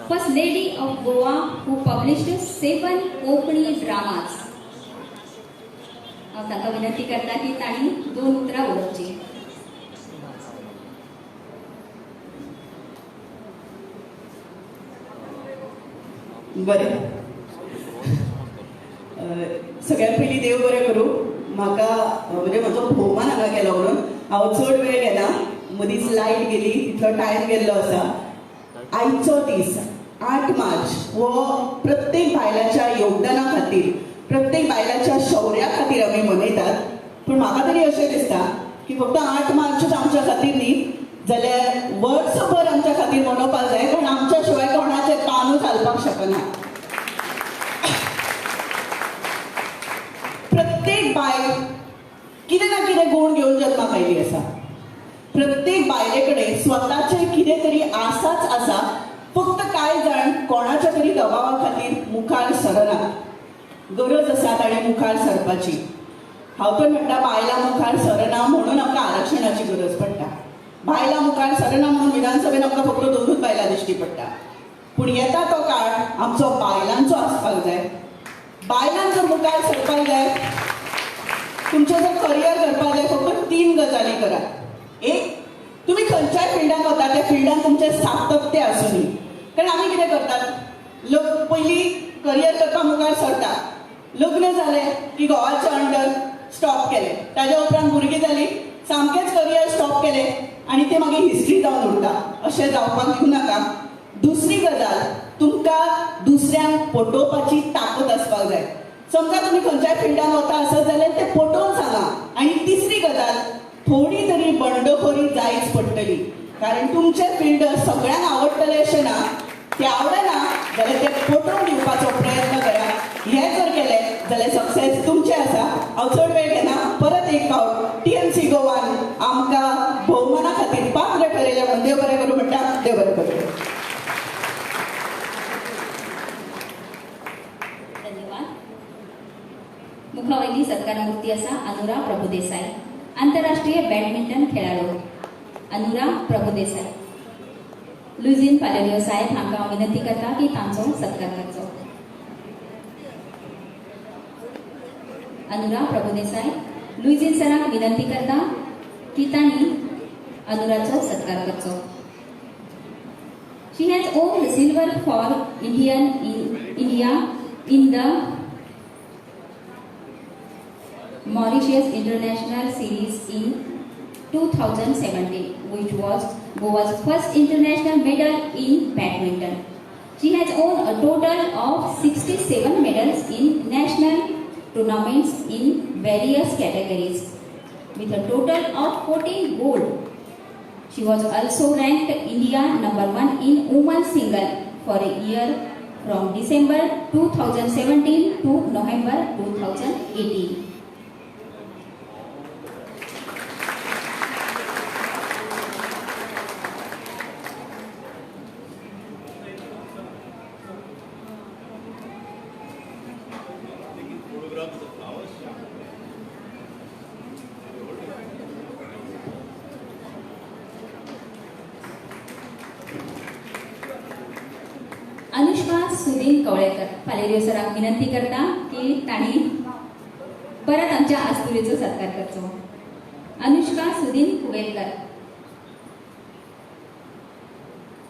Speaker 1: First lady of Goa who published 7 Konkani dramas. हांव तांकां विनंती करता की तांणी 2 उतरां उलोवची.
Speaker 5: बरें, सगळ्यात पयलीं देव बरें करूं. म्हाका म्हणजे म्हजो भोवमान हांगा गेलो म्हणून हांव चड वेळ गेला. मदींच लायट गेली, तितलो टायम गेल्लो आसा. आयचो दीस 8 मार्च हो प्रत्येक बायलाच्या योगदाना खातीर, प्रत्येक बायलाच्या शौर्या खातीर आमी मनयतात. पूण म्हाका तरी अशें दिसता की फक्त 8 मार्चूच आमच्या खातीर न्ही, जाल्यार वर्सभर आमच्या खातीर मनोवपाक जाय. कारण आमच्या शिवाय कोणाचें पानूच हालपाक शकना. प्रत्येक बायल कितें ना कितें गुण घेवन जल्माक आयली आसा. प्रत्येक बायले कडेन स्वताचे कितें तरी आसाच आसा. फक्त कांय जाण कोणाच्या तरी दबावा खातीर मुखार सरना. गरज आसा ताणें मुखार सरपाची. हांव तर म्हणटा बायलां मुखार सरना म्हणून आमकां आरक्षणाची गरज पडटा. बायलां मुखार सरना म्हणून विधानसभेन आमकां फक्त 2 बायलां दिश्टी पडटा. पूण येता तो काळ आमचो बायलांचो आसपाक जाय. बायलांक जर मुखार सरपाक जाय, तुमचें जर करियर करपाक जाय, फक्त 3 गजाली करा. एक, तुमी खंयच्याय फिल्डांत वता त्या फिल्डांत तुमचें सातत्य आसूं न्ही. कारण आमी कितें करतात, लोक पयलीं करियर करपाक मुखार सरता, लग्न जालें की घोवाच्या अंडर स्टॉप केलें, ताज्या उपरांत भुरगीं जालीं, सामकेच करियर स्टॉप केलें आनी ते मागीर हिस्ट्री जावन उरता, अशें जावपाक दिवं नाका. दुसरी गजाल, तुमकां दुसऱ्यांक पटोवपाची ताकद आसपाक जाय. समजा तुमी खंयच्याय फिल्डान वता आसत जाल्यार ते पटोवन सांगा. आनी तिसरी गजाल, थोडी तरी बंडखोरी जायच पडटली, कारण तुमचें फील्ड सगळ्यांक आवडटलें अशें ना. ते आवडना जाल्यार ते पटोवन दिवपाचो प्रयत्न करा. हें जर केलें जाल्यार सक्सेस तुमचें आसा. हांव चड वेळ घेना, परत एक फावट TMC गोवान आमकां भोवमाना खातीर 5 वेळ ठरयल्या म्हणून देव बरें करूं म्हणटा. देव बरें करूं.
Speaker 1: धन्यवाद. मुखावयली सत्कार मूर्ती आसा अनुरा प्रभुदेसाई, आंतरराष्ट्रीय बॅडमिंटन खेळाडू अनुरा प्रभुदेसाई. लुईजीन पालेरियो साहेब हांकां हांव विनंती करता की तांचो सत्कार करचो. अनुरा प्रभुदेसाई लुईजीन सराक विनंती करता की तांणी अनुराचो सत्कार करचो. She has won the silver for India in the Mauritius International Series in 2017, which was Goa's first international medal in badminton. She has won a total of 67 medals in national tournaments in various categories, with a total of 14 gold. She was also ranked India #1 in women's single for a year from December 2017 to November 2018. Anushka Sudin Kavlekar पालेरियो सराक विनंती करता की तांणी परत आमच्या आस्तुरेचो सत्कार करचो. Anushka Sudin Kuvelkar.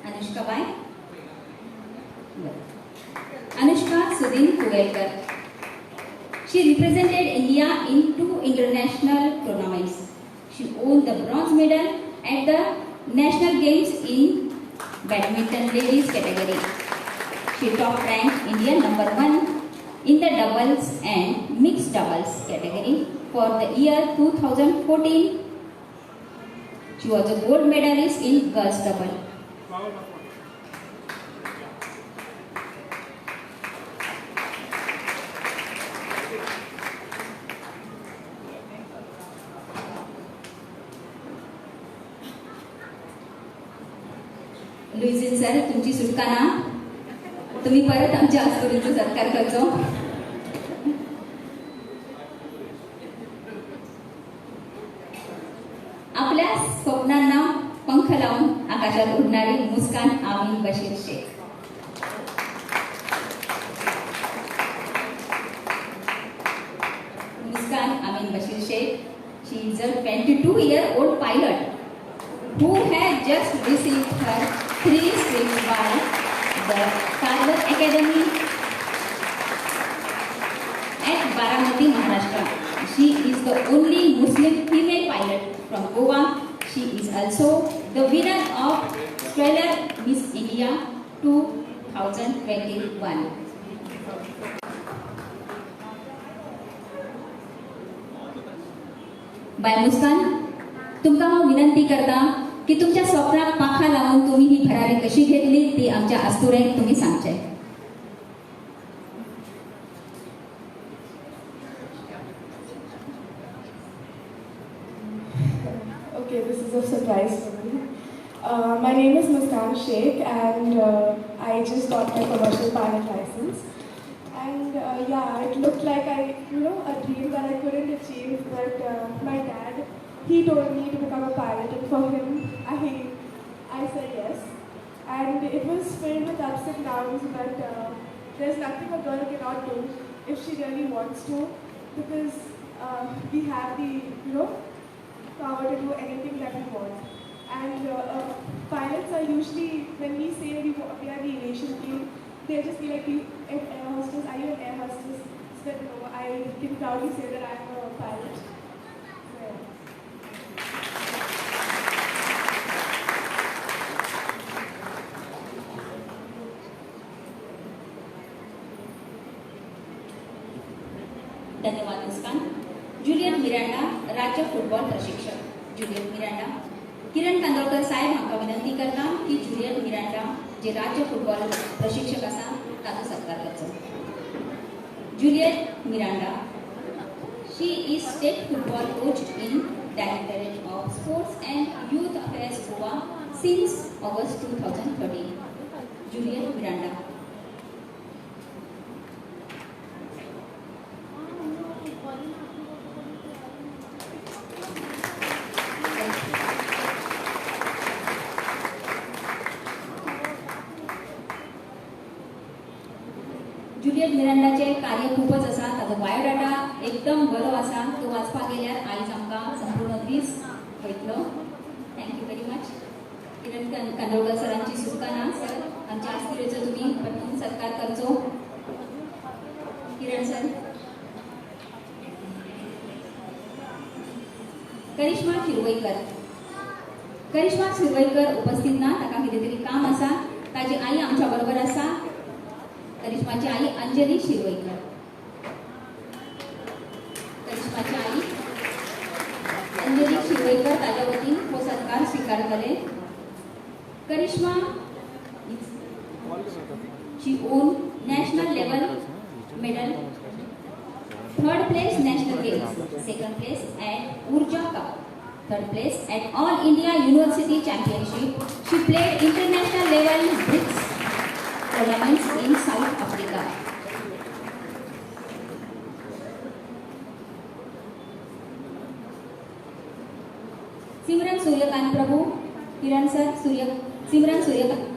Speaker 1: Anushka bai. Anushka Sudin Kuvelkar. She represented India in 2 international tournaments. She won the bronze medal at the National Games in badminton ladies category. She top ranked India #1 in the doubles and mixed doubles category for the year 2014. She was a gold medalist in girls double. Luizinho sir, तुमची सुटका ना, तुम्ही परत आमच्या आस्तुरीचा सत्कार करचो. आपल्या स्वप्नांना पंख लावून आकाशात उडणारी मुस्कान Ameen Bashir Shaikh. Muskan Ameen Bashir Shaikh. She is a 22-year-old pilot who has just received her 3 strings by the Carver Academy at Baramati, Maharashtra. She is the only Muslim female pilot from Goa. She is also the winner of Stellar Miss India 2021. Bye मुस्कान, तुमकां हांव विनंती करता की तुमच्या स्वप्नाक पाखां लावून तुम्ही ही भरारी कशी घेतली ती आमच्या आस्तुरेक तुम्ही सांगचे.
Speaker 6: Okay, this is a surprise for me. My name is Muskan Sheikh and I just got my commercial pilot license. And yeah, it looked like a dream that I couldn't achieve, but my dad, he told me to become a pilot, and for him, I said yes. And it was filled with ups and downs, but there's nothing a girl cannot do if she really wants to, because we have the power to do anything that we want. And pilots are usually, when we say we are the aviation team, they'll just be like, air hostess, are you an air hostess? So no, I can proudly say that I'm a pilot. So, yeah.
Speaker 1: धन्यवाद मुस्कान. Juliet Miranda, राज्य football प्रशिक्षक. Juliet Miranda. किरण कांदोळकर साहेब हांकां विनंती करता की Juliet Miranda जे राज्य football प्रशिक्षक आसा ताचो सत्कार करचो. Juliet Miranda. She is state football coach in Directorate of Sports and Youth Affairs Goa since August 2013. Juliet Miranda. Juliet मिरांडाचे कार्य खूपच आसा, ताचो बायोडाटा एकदम बरो आसा. तो वाचपाक गेल्यार आयज आमकां संपूर्ण दीस वयतलो. Thank you very much. Kiran Kandolkar सरांची सुटका ना. सर, आमच्या आस्तिरेचो तुम्ही पटकन सत्कार करचो. किरण सर. करिश्मा शिरवयकर. करिश्मा शिरवयकर उपस्थित ना, ताका कितें तरी काम आसा. ताची आई आमच्या बरोबर आसा. करिश्माची आई अंजली शिरवयकर. करिश्माची आई अंजली शिरवयकर ताज्या वतीन हो सत्कार स्वीकारतले. करिश्मा ची on national level medal, 3rd place national games, 2nd place at Urja Cup, 3rd place at All India University Championship. She played international level BRICS tournaments in South Africa. Simran Suryakant Prabhu. Kiran sir. Simran Suryakant.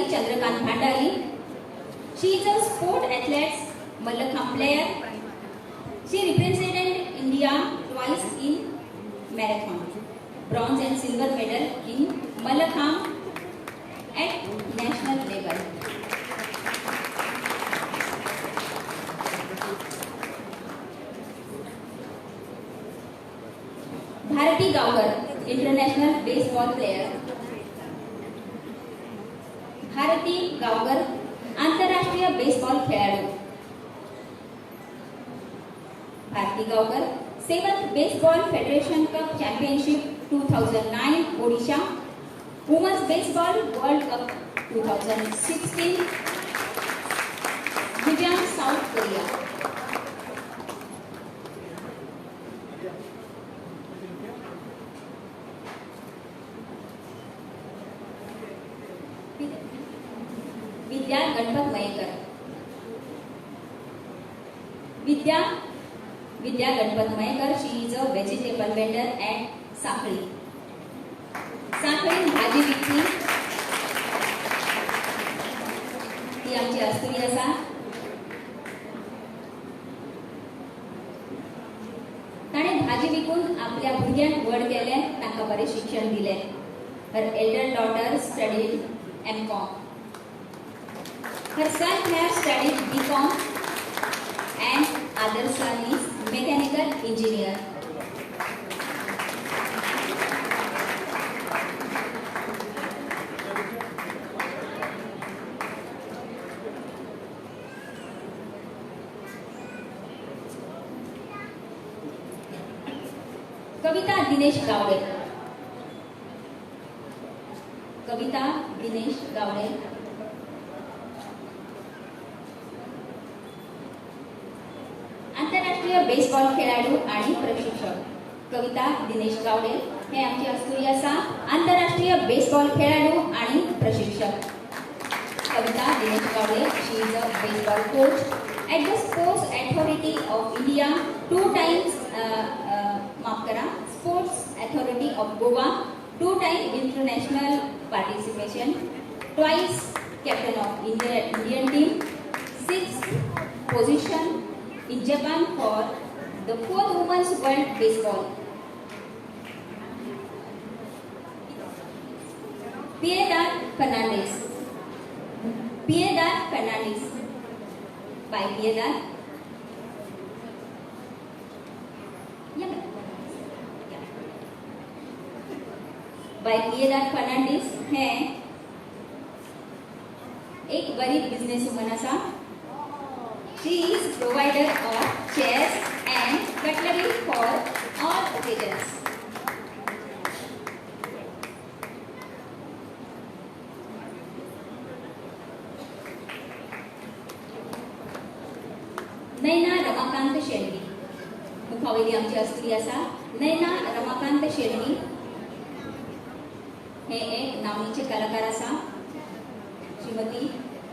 Speaker 1: Chandrakant Bhandari. She is a sport athlete, Mallakhamb player. She represented India twice in marathon, bronze and silver medal in Mallakhamb at national level. Bharati Gaukar, international baseball player. Bharati Gaonkar, आंतरराष्ट्रीय baseball खेळाडू. Bharati Gaonkar, 7th baseball federation cup championship 2009 Odisha, women's baseball world cup 2016 Gujarat, South Korea. Vidya Ganpat Mayekar. Vidya Ganpat Mayekar, she is a vegetable vendor at Sakhali. भाजी विकती. ती आमची अस्तुरी आसा. ताणें भाजी विकून आपल्या भुरग्यांक व्हड केले, तांकां बरें शिक्षण दिलें. हर Elder daughter studied M.Com. Her son has studied B.Com and other son is mechanical engineer. कविता दिनेश गावडे. आंतरराष्ट्रीय बेसबॉल खेळाडू आणि प्रशिक्षक. कविता दिनेश गावडे हे आमची अस्तुरी आसा. आंतरराष्ट्रीय बेसबॉल खेळाडू आणि प्रशिक्षक. Kavita Dinesh Gawade, she is a baseball coach at the sports authority of India, 2 times sports authority of Goa, 2 times international participation, twice captain of Indian team, 6th position in Japan for the 4th Women's World Baseball. Piedad Fernandez. By Piedad. By Piedad Fernandez हे एक गरीब businesswoman आसा. She is provider of chairs and cutlery for all occasions. नैना रमाकांत शेळवी. मुखावयली आमची अस्तुरी आसा. नैना रमाकांत शेळवी हे एक नामनेचे कलाकार आसा. श्रीमती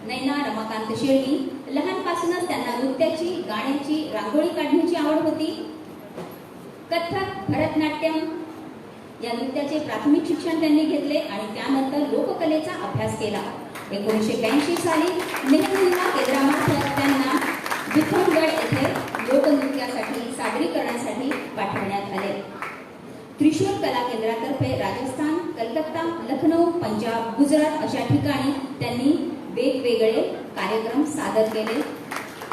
Speaker 1: नैना रमाकांत शेळवी. लहानपासूनच त्यांना नृत्याची, गाण्याची, रांगोळी काढण्याची आवड होती. कथक, भरतनाट्यम या नृत्याचे प्राथमिक शिक्षण त्यांनी घेतले आणि त्यानंतर लोककलेचा अभ्यास केला. 1982 साली नेहरूंना केंद्रामार्फत त्यांना विठ्ठलगड येथे लोकनृत्यासाठी सादरीकरणासाठी पाठवण्यात आले. त्रिशूल कला केंद्रातर्फे राजस्थान, कलकत्ता, लखनौ, पंजाब, गुजरात अशा ठिकाणी त्यांनी वेगवेगळे कार्यक्रम सादर केले.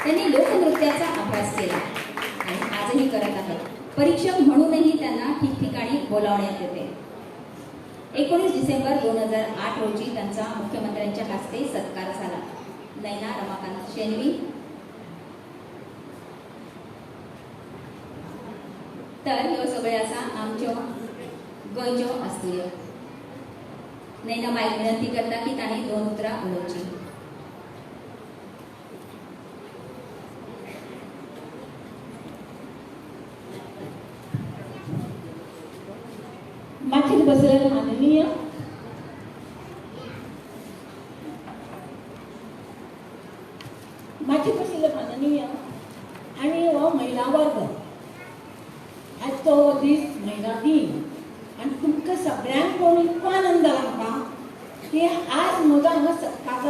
Speaker 1: त्यांनी लोकनृत्याचा अभ्यास केला आणि आजही करत आहेत. परीक्षक म्हणूनही त्यांना ठिकठिकाणी बोलावण्यात येते. 19 डिसेंबर 2008 रोजी त्यांचा मुख्यमंत्र्यांच्या हस्ते सत्कार झाला. नैना रमाकांत शेळवी. तर ह्यो सगळे आसा आमच्यो गोंयच्यो अस्तुऱ्यो. नैना मायक विनंती करता की ताणी 2 उतरां उलोवची.
Speaker 5: मागीर बसलेले माननीय आनी हो महिला वर्ग आजचो दीस महिला दिन आनी तुमकां सगळ्यांक कोण इतको आनंद जाला म्हाका की आज म्हजो हांगा सत्कार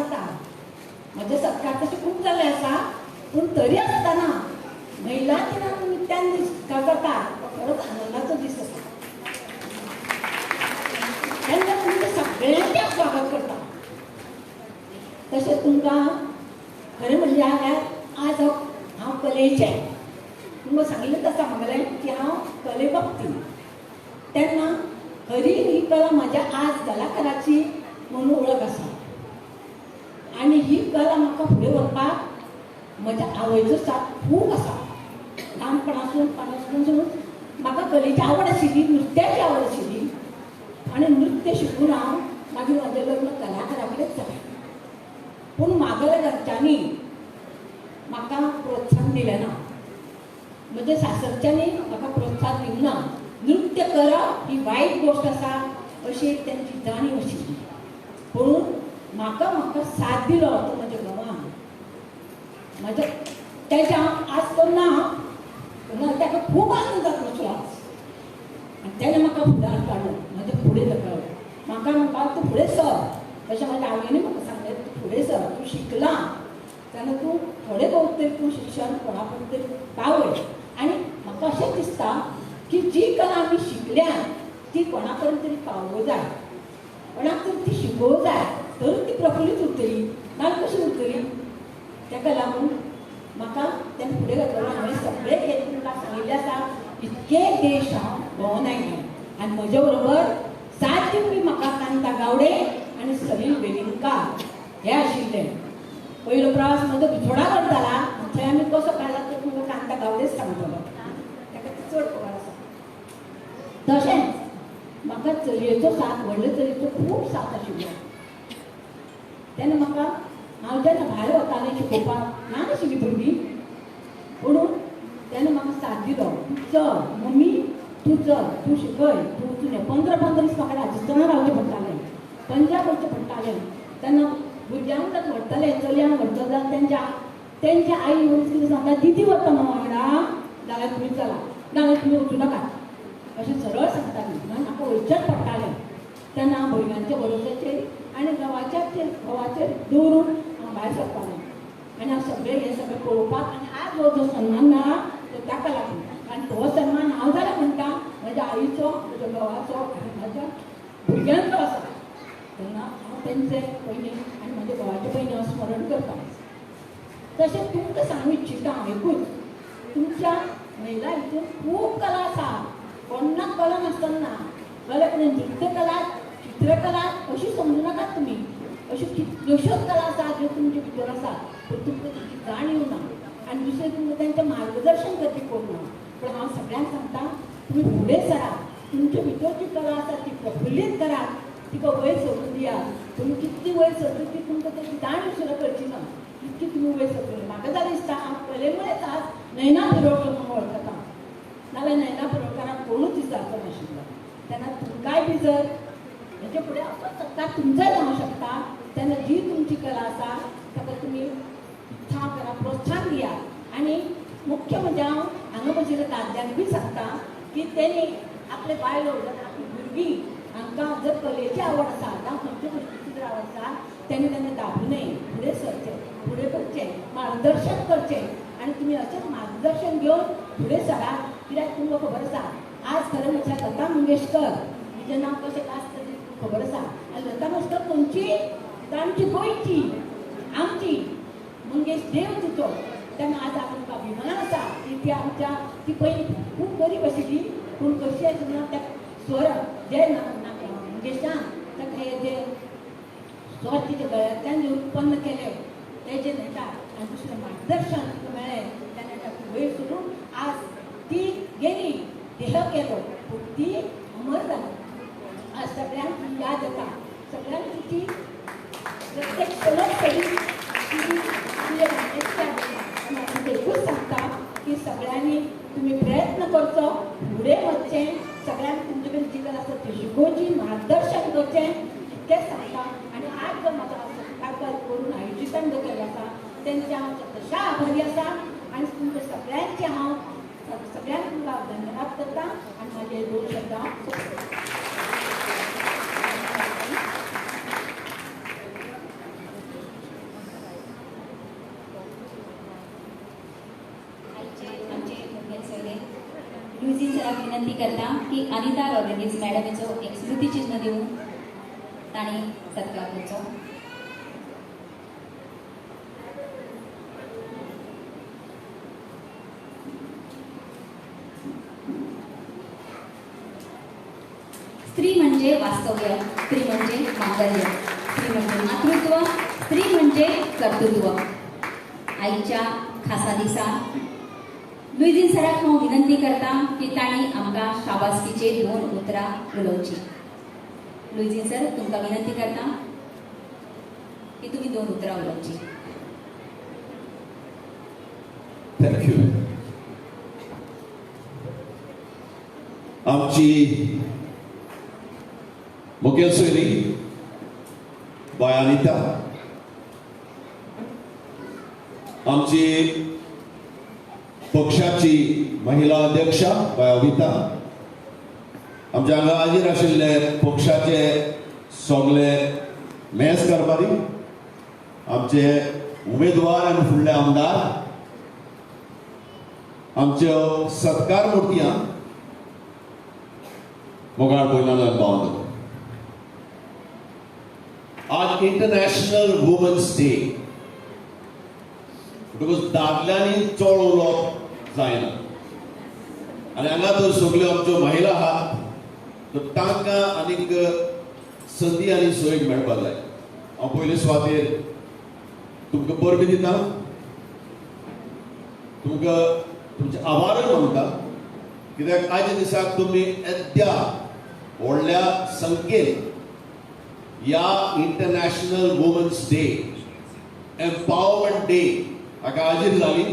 Speaker 7: म्हजे सत्कार तशें खूब जाल्ले आसा पूण तरी आसतना महिला दिना निमित्यान दीस जाता खरोच आनंदाचो दीस आसा तेन्ना तुमचे सगळ्यांचें स्वागत करता तशेंच तुमकां खरें म्हणजे जाल्यार आज हांव कलेचें तुमकां सांगिल्लें आसा म्हागेलें की हांव कले बाबतींत तेन्ना खरी ही कला म्हाज्या आज कलाकाराची म्हणून वळख आसा आनी ही कला म्हाका फुडें व्हरपाक म्हज्या आवयचो साथ खूब आसा ल्हानपणासून म्हाका कलेची आवड आशिल्ली नृत्याची आवड आशिल्ली आनी नृत्य शिकून हांव मागीर म्हजें लग्न कलाकारा कडेन जालें पूण म्हागेल्या घरच्यांनी म्हाका प्रोत्साहन दिलें ना म्हज्या सासरच्यांनी म्हाका प्रोत्साहन दिवंक ना नृत्य करप ही वायट गोश्ट आसा अशी एक तांची जाणीव आशिल्ली पूण म्हाका साथ दिलो तो म्हज्या घोवान म्हज्या तेच्या आज तो ना ताका खूब आनंद जातलो आनी तेणें म्हाका फुडार काडलो म्हज्या फुडें धकलो म्हाका तूं फुडें सर अशें म्हाज्या आवयनी म्हाका सांगलें तूं फुडें सर तूं शिकलां तेन्ना तूं थोडें बहुत तरी तूं शिक्षण कोणा कडेन तरी पावय आनी म्हाका अशें दिसता की जी कला आमी शिकल्या ती कोणा कडेन तरी पावोवं जाय कोणाक तरी ती शिकोवं जाय तर ती प्रफुल्लीत उरतली नाजाल्यार कशी उरतली ताका लागून म्हाका तेन्ना फुडें घातलो हांवें सगळे हे तुमकां सांगिल्लें आसा इतके देश हांव भोंवून आयलें आनी म्हजे बरोबर साथ दिवपी म्हाका कांता गावडे आनी सलील वेलिंगकार हे आशिल्ले पयलो प्रवास म्हजो बिछोडा करताला थंय आमी कसो काडला तो तुमकां कांता गावडेच सांगतलो ताका चड खबर आसा तशेंच म्हाका चलयेचो साथ व्हडले चलयेचो खूब साथ आशिल्लो तेन्ना म्हाका हांव जेन्ना भायर वतालें शिकोवपाक नाशिल्लीं भुरगीं म्हणून तेन्ना म्हाका साथ दिलो तूं चल मम्मी तूं चल तूं शिकय तूं वचून 15 दीस म्हाका राजस्थानाक रावचें पडटालें पंजाब वचचें पडटालें तेन्ना भुरग्यांक जर व्हरतलें चलयांक व्हरतलो जाल्यार तेंच्या आई मनीस कितें सांगता दीदी वता न्हू वांगडा जाल्यार तुमी चला नाजाल्यार तुमी वचूं नाका अशें सरळ सांगतालीं म्हणून म्हाका वयचेंच पडटालें तेन्ना हांव भुरग्यांच्या भरोश्याचेर आनी घोवाचेर दवरून हांव भायर सरतालें आनी हांव सगळें हें सगळें पळोवपाक आनी आज जो सन्मान मेळ्ळा तो ताका लागून आनी तो सन्मान हांव जाल्यार म्हणटा म्हज्या आईचो म्हज्या घोवाचो आनी म्हज्या भुरग्यांचो आसा तेन्ना हांव तेंचे पयलीं आनी म्हज्या घोवाचे पयलीं हांव स्मरण करता तशें तुमकां सांगूं इच्छिता हांव एकूच तुमच्या महिला हितून खूब कला आसा कोणाक कला नासतना कला नृत्य कला चित्रकला अशी समजू नाकात तुमी अश्यो कितल्योश्योच कला आसात ज्यो तुमचे भितर आसा पूण तुमकां ताची जाणीव ना आनी दुसरें तुमकां तेंचें मार्गदर्शन करपी कोण ना पूण हांव सगळ्यांक सांगता तुमी फुडें सरात तुमचे भितर जी कला आसा ती प्रफुल्लीत करात तिका वयर सरूंक दियात तुमी कितली वयर सरतली ती तुमकां ताची जाणीव सुद्दां करची ना इतकी तुमी वयर सरतली म्हाका जाल्यार दिसता हांव कले मुळेच आज नयना पिरोळकर म्हणून वळखता नाल्यार नयना पिरोळकाराक कोणूच विचारचो नाशिल्लो तेन्ना तुमकांय बी जर हेजे फुडें असोच सत्कार तुमचोय जावंक शकता तेन्ना जी तुमची कला आसा ताका तुमी उत्साह करा प्रोत्साहन दियात आनी मुख्य म्हणजे हांव हांगा म्हज्या दादल्यांक बी सांगता की तेणी आपले बायलो जाल्यार आपली भुरगीं हांकां जर कलेची आवड आसा जावं खंयच्या गोश्टीची जर आवड आसा तेणी तेन्ना दाबूं नये फुडें सरचें फुडें करचें मार्गदर्शन करचें आनी तुमी अशेंच मार्गदर्शन घेवन फुडें सरात कित्याक तुमकां खबर आसा आज खरें म्हटल्यार लता मंगेशकर हिचें नांव कशें आसता तें खबर आसा आनी लता मंगेशकर खंयची तर आमची गोंयची आमची मंगेश देव तिचो तेन्ना आज आमकां अभिमान आसा की ती आमच्या ती पयलीं खूब गरीब आशिल्ली पूण कशी आशिल्ली ना त्या स्वर जे मंगेशान ताका हे जे स्वर तिच्या गळ्यांतल्यान जे उत्पन्न केले तेजे न्हेता आनी दुसरें मार्गदर्शन तिका मेळ्ळें तेन्ना ताका वयर सरून आज ती गेली देह केलो पूण ती अमर जाली आज सगळ्यांक याद येता सगळ्यांक ती प्रत्येक एकूच सांगता की सगळ्यांनी तुम्ही प्रयत्न करचो फुडें वचचें सगळ्यांक तुमचे कडेन जी कला आसा ती शिकोवची मार्गदर्शन करचें इतकेंच सांगता आनी आज जो म्हाका सत्कार करून आयोजितान जो केल्लो आसा तेंचे हांव तशें आभारी आसा आनी तुमच्या सगळ्यांचे हांव सगळ्यांक तुमकां धन्यवाद करता आनी म्हाजे 2 शब्द
Speaker 1: लुईजीन सराक विनंती करता की अनिता रॉड्रिगीज मॅडमीचो एक स्मृती चिन्ह दिवन तांणी सत्कार करचो. स्त्री म्हणजे वास्तव्य, स्त्री म्हणजे मांगल्य, स्त्री म्हणजे मातृत्व, स्त्री म्हणजे कर्तृत्व. आईच्या खासा दिसा लुईजीन सराक हांव विनंती करता की तांणी आमकां शाबासकीचे 2 उतरां उलोवची. लुईजीन सर, तुमकां विनंती करता की तुमी 2 उतरां उलोवची.
Speaker 8: Thank you. आमची मुखेल सोयरी बाय अनिता, आमची पक्षाची महिला अध्यक्षा बाय अविता, आमच्या हांगा हाजीर आशिल्ले पक्षाचे सगळे मेज कारभारी, आमचे उमेदवार आनी फुडले आमदार, आमच्यो सत्कार मुर्त्यां, मोगाळ भयणां आनी भावंडो. आज इंटरनॅशनल वुमन्स डे. बिकॉज दादल्यांनी चड उलोवप जायना आनी हांगा तर सगल्यो आमच्यो महिला आहात, तर तांकां आनीक संदी आनी सोय मेळपाक जाय. हांव पयले सुवातेर तुमकां परबी दिता, तुमकां तुमचे आभारूय मानता, कित्याक आयच्या दिसाक तुमी येद्या व्हडल्या संख्येन या international women's day, empowerment day हाका हाजीर जाली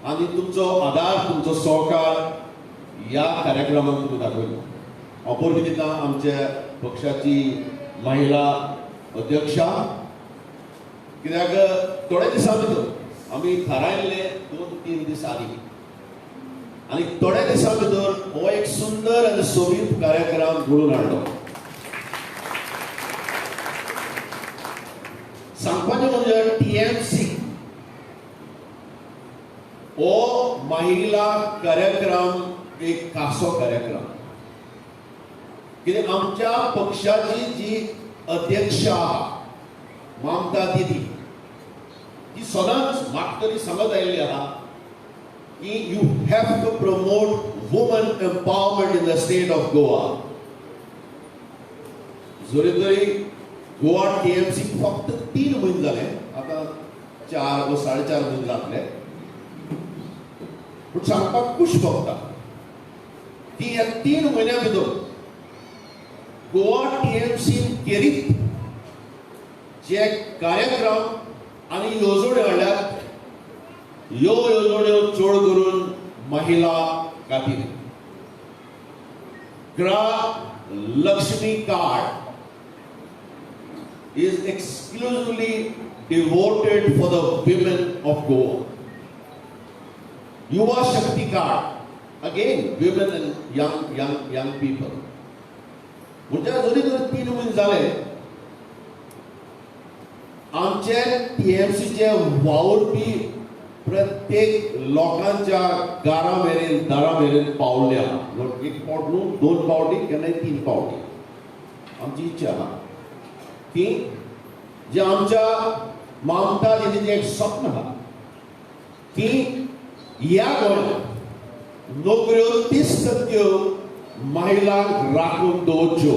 Speaker 8: आनी तुमचो आदार, तुमचो सहकार या कार्यक्रमाक तुमी दाखयलो. हांव परबी दिता आमच्या पक्षाची महिला अध्यक्षा, कित्याक थोड्या दिसां भितर आमी थारायल्ले 2-3 दीस आदी आनी थोड्या दिसां भितर हो एक सुंदर आनी सोबीत कार्यक्रम घडोवन हाडलो. सांगपाचें म्हणजे TMC हो महिला कार्यक्रम एक खासो कार्यक्रम, कित्याक आमच्या पक्षाची जी अध्यक्षा ममता दीदी, ती सदांच म्हाका तरी सांगत आयिल्ली आहा की you have to promote woman empowerment in the state of Goa. जरी तरी गोवा TMC फक्त 3 म्हयने जाले, आता 4 वा 4.5 म्हयने जातले, पूण सांगपाक खूश भोगता की ह्या 3 म्हयन्या भितर गोवा TMC केरीत जे कार्यक्रम आनी येवजण्यो हाडल्यात, ह्यो येवजण्यो चड करून महिला खातीर. गृहलक्ष्मी card is exclusively devoted for the women of Goa. Yuva Shakti card, again women and young people. म्हणजे जरी तर 3 म्हयने जाले, आमचे TMCचे वावुरपी प्रत्येक लोकांच्या घरा मेरेन, दारा मेरेन पावल्या. एक पावट न्हू, 2 पावटी, केन्नाय 3 पावटी. आमची इच्छा आहा की जे आमच्या ममता दीदीचें एक स्वप्न आहा की ह्या गोंयांत नोकऱ्यो 30% महिलांक राखून दवरच्यो.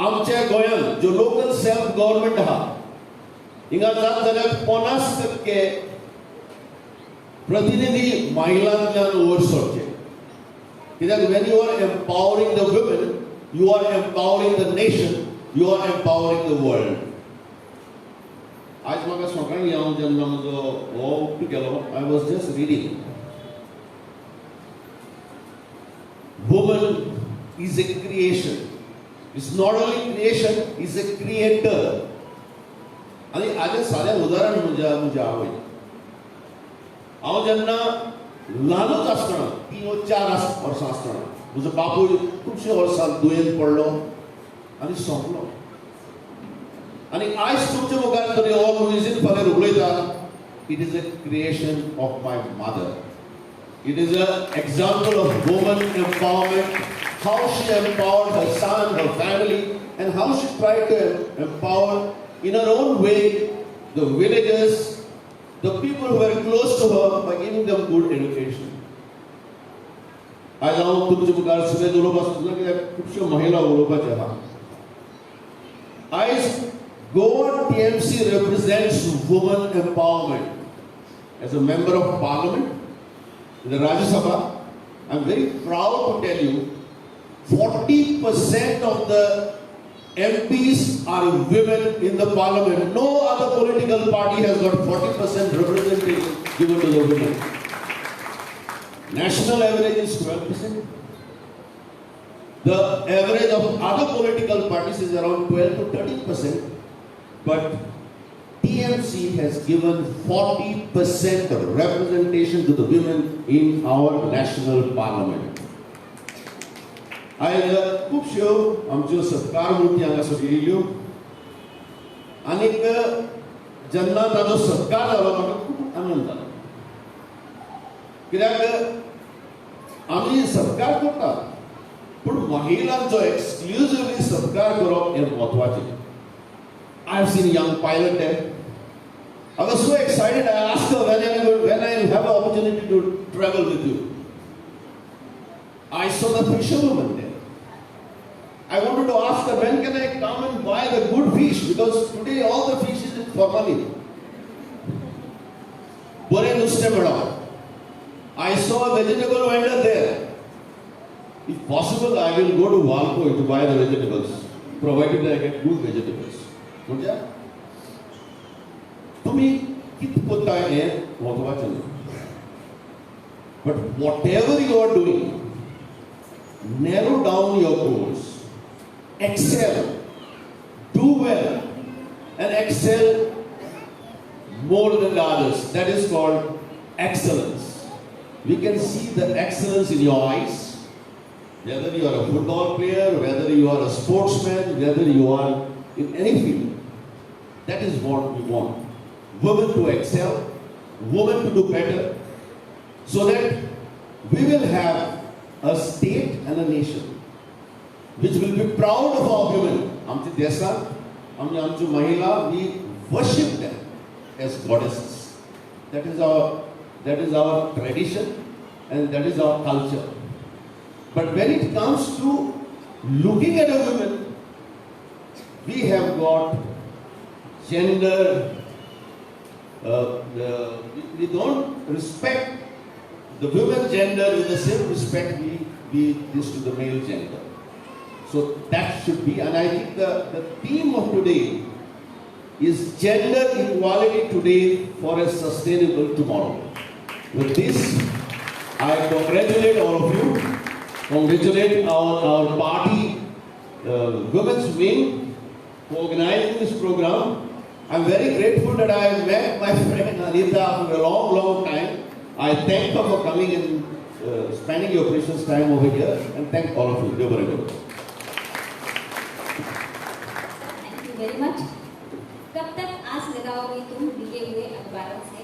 Speaker 8: आमच्या गोंयांत जो लोकल सेल्फ गव्हर्नमेंट आहा, हिंगा जात जाल्यार 50% प्रतिनिधी महिलांतल्यान वयर सरचे. कित्याक when you are empowering the women, you are empowering the nation, you are empowering the world. आज म्हाका सकाळी हांव जेन्ना म्हजो हो उक्ती केलो, I was just reading. Woman is a creation. It's not only creation, it's a creator. आनी हाजें सादें उदाहरण म्हज्या आवय. हांव जेन्ना ल्हानूच आसतना, 3 वा 4 वर्सां आसतना, म्हजो बापूय खुबशे वर्सां दुयेंत पडलो आनी सोंपलो. आनी आयज तुमच्या मुखार तरी हो लुईजीन फाल्यां उलयता, it is a creation of my mother. It is an example of woman empowerment, how she empowered her son, her family, and how she tried to empower in her own way the villagers, the people who were close to her by giving them good education. आज हांव तुमच्या मुखार सगळे उलोवपाक सोदना कित्याक खुबश्यो महिला उलोवपाचे आहा. आयज Goa TMC represents women empowerment. As a member of parliament in the Rajya Sabha, I am very proud to tell you 40% of the MPs are women in the parliament. No other political party has got 40% representation given to the women. National average is 12%. The average of other political parties is around 12 to 13%. But TMC has given 40% representation to the women in our national parliament. आयज खुबश्यो आमच्यो सत्कार मुर्ती हांगासर येयल्यो आनीक जेन्ना ताजो सत्कार जालो म्हाका खूब आनंद जालो. कित्याक आमी सत्कार करतात पूण महिलांचो एक्सक्लुझिव्हली सत्कार करप हें म्हत्वाचें. I've seen young pilot there. I was so excited. I asked her when I will have an opportunity to travel with you. I saw the fisherwoman there. I wanted to ask her when can I come and buy the good fish, because today all the fish is for money. Bore nuste madam. I saw a vegetable vendor there. If possible, I will go to Valpo to buy the vegetables, provided I get good vegetables. म्हणजे तुम्ही कित कोत्ताय हें महत्वाचें न्हू. But whatever you are doing, narrow down your goals, excel, do well and excel more than the others. That is called excellence. We can see the excellence in your eyes, whether you are a football player, whether you are a sportsman, whether you are in any field. That is what we want. Women to excel, women to do better, so that we will have a state and a nation which will be proud of our women. आमच्या देशात आमची महिला, we worship them as goddesses. That is our tradition and that is our culture. But when it comes to looking at a woman, we have got gender, we don't respect the women's gender with the same respect we this to the male gender. So that should be, and I think the theme of today is gender equality today for a sustainable tomorrow. With this, I congratulate all of you, congratulate our party, women's wing, for organizing this program. I'm very grateful that I met my friend Anita after a long time. I thank her for coming and spending your precious time over here, and thank all of you.
Speaker 1: Thank you very much. कब तक आस लगाओगी तुम बिके हुए अखबारों से?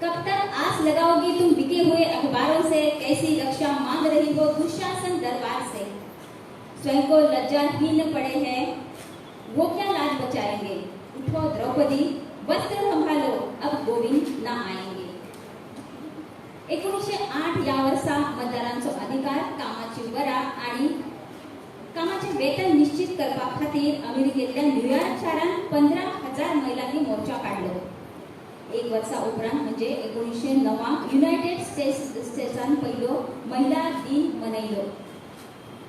Speaker 1: कब तक आस लगाओगी तुम बिके हुए अखबारों से? कैसी रक्षा मांग रही हो दुशासन दरबार से? स्वयं को लज्जाहीन पड़े हैं, वो क्या लाज बचाएंगे? उठो द्रौपदी, वस्त्र संभालो, अब गोविंद ना आएंगे. 1908 या वर्सा मतदारांचो अधिकार, कामाची वरां आणि कामाचे वेतन निश्चित करपा खातीर अमेरिकेतल्या न्यूयॉर्क शारान 15,000 महिलांनी मोर्चा काढलो. एक वर्सा उपरांत म्हणजे 1909 युनायटेड स्टेट्सान पहिलो महिला दिन मनयलो.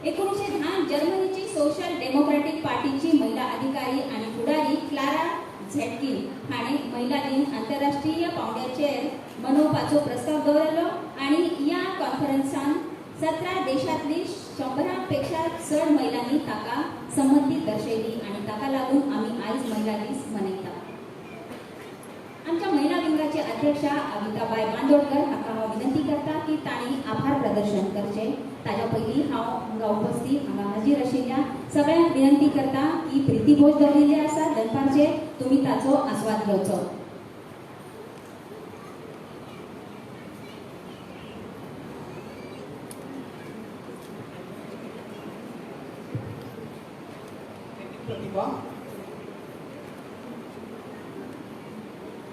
Speaker 1: 1910 जर्मनीची सोशल डेमोक्रेटिक पार्टीची महिला अधिकारी आणि फुडारी क्लारा झेटकिन हाणे महिला दिन आंतरराष्ट्रीय पावंड्याचेर मनोवपाचो प्रस्ताव दवरलो आणि या कॉन्फरन्सान 17 देशांतली 100 पेक्षा चड महिलांनी ताका संमती दर्शयली आणि ताका लागून आम्ही आयज महिला दीस मनयता. आमच्या महिला विंगाचे अध्यक्षा अविताबाई बांदोडकर हाका हांव विनंती करता की तांणी आभार प्रदर्शन करचे. ताज्या पयलीं हांव हांगा उपस्थित हांगा हाजीर आशिल्ल्या सगळ्यांक विनंती करता की प्रितीभोज दवरिल्ले आसा दनपारचे, तुमी ताचो आस्वाद घेवचो.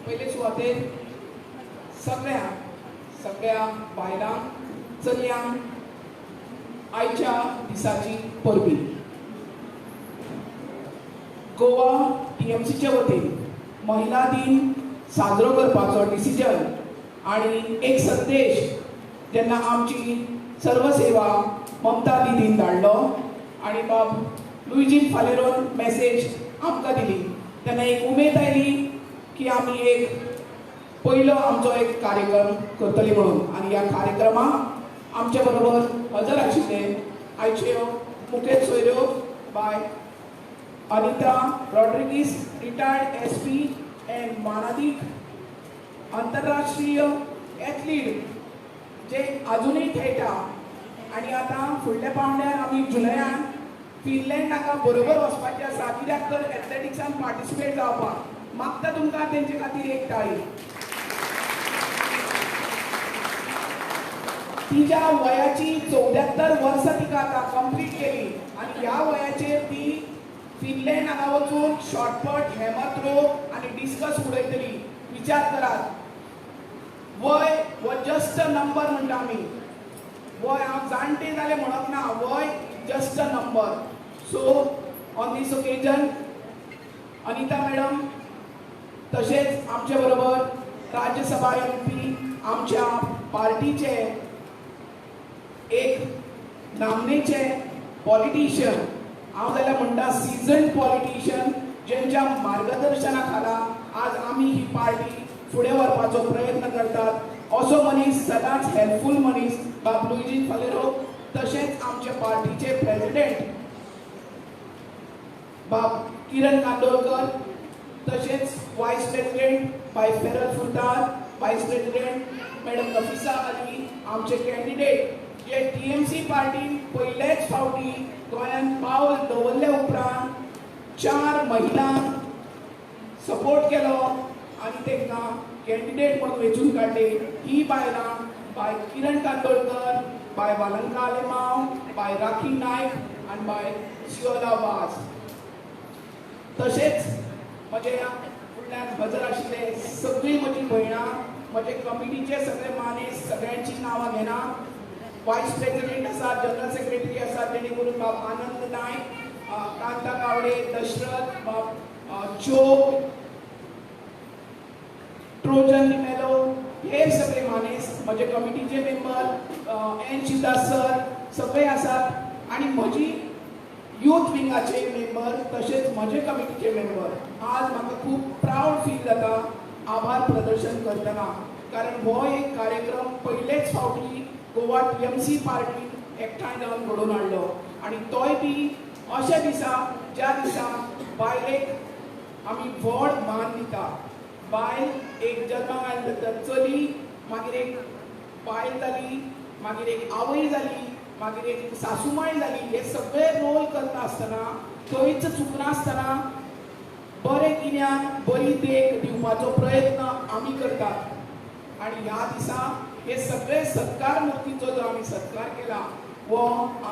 Speaker 9: पयले सुवातेर सगळ्या बायलांक चलयांक आयच्या दिसाची परबी. गोवा TMCचे वतीन महिला दिन साजरो करपाचो डिसिजन आणि एक संदेश जेन्ना आमची सर्वसेवा ममता दिदीन धाडलो आणि बाब लुईजीन फालेरोन मेसेज आमकां दिली तेन्ना एक उमेद आयली की आमी एक पयलो आमचो एक कार्यक्रम करतली म्हणून. आणि ह्या कार्यक्रमाक आमचे बरोबर हजर आशिल्ले आयच्यो मुखेल सोयऱ्यो bai Anita Rodrigues, retired SP and मानादीक आंतरराष्ट्रीय एथलीट जे अजूनही खेळटा आणि आता फुडल्या पावण्यार आमी जुलयान फिनलँडाका बरोबर वचपाचें आसा कित्याक तर एथलेटिक्सान पार्टिसिपेट जावपाक मागता तुमकां तेंचे खातीर एक ताळी. तिच्या वयाची 74 वर्सां तिका आता कंप्लीट केली आणि ह्या वयाचेर ती फिनलँड हांगा वचून शॉर्टपट, हेमर थ्रो आणि डिस्कस उडयतली. विचार करात, वय हो जस्ट अ नंबर म्हणटा आमी. वय हांव जाणटे जालें म्हणप ना, वय just a number. So on this occasion Anita madam तशेंच आमचे बरोबर राज्यसभा MP आमच्या पार्टीचे एक नामनेचे पॉलिटिशियन, हांव जाल्यार म्हणटा सिजन पॉलिटिशियन, ज्यांच्या मार्गदर्शना खाला आज आमी ही पार्टी फुडें व्हरपाचो प्रयत्न करतात असो मनीस, सदांच हेल्पफूल मनीस बाब लुईजी फालेरो. तशेंच आमचे पार्टीचे प्रेसिडेंट बाब किरण कांदोळकर, तशेंच वायस प्रेसिडेंट बाय फेरल फुलदार, वायस प्रेसिडेंट मॅडम नफिसा अली, आमचे कॅन्डिडेट जे TMC पार्टीन पयलेच फावटी गोंयांत पावल दवरले उपरांत 4 महिलांक सपोर्ट केलो आणि तांकां कॅन्डिडेट म्हणून वेंचून काडले. ही बायलां बाय किरण कांदोळकर, बाय वालंका लेमाव, बाय राखी नायक आनी बाय शिवला वाज. तशेंच म्हज्या फुडल्यान हजर आशिल्ले सगळीं म्हजी भयणां, म्हजे कमिटीचे सगळे मानेस, सगळ्यांची नांवां घेना. वायस प्रेसिडेंट आसात, जनरल सेक्रेटरी आसात, तेणी करून बाब आनंद नायक, कांता गावडे, दशरथ, बाब जो ट्रोजन निमेलो, हे सगळे मानेस म्हजे कमिटीचे मेंबर N शिवदास सर सगळे आसात आणि म्हजी यूथ विंगाचे मेंबर तशेंच म्हजे कमिटीचे मेंबर. आज म्हाका खूब प्राऊड फील जाता आभार प्रदर्शन करतना, कारण हो एक कार्यक्रम पयलेच फावटी गोवा TMC पार्टीन एकठांय जावन घडोवन हाडलो आणि तोय बी अशा दिसा ज्या दिसा बायलेक आमी व्हड मान दिता. बायल एक जल्माक आयल्या चली, मागीर एक बायल जाली, मागीर एक आवय जाली, मागीर एक सासूमाय जाली. हे सगळे रोल करता आसतना थंयच चुकनासतना बरें गिन्यान, बरी देख दिवपाचो प्रयत्न आमी करतात. आणि ह्या दिसा हे सगळे सत्कार मुक्तीचो जो आमी सत्कार केला वो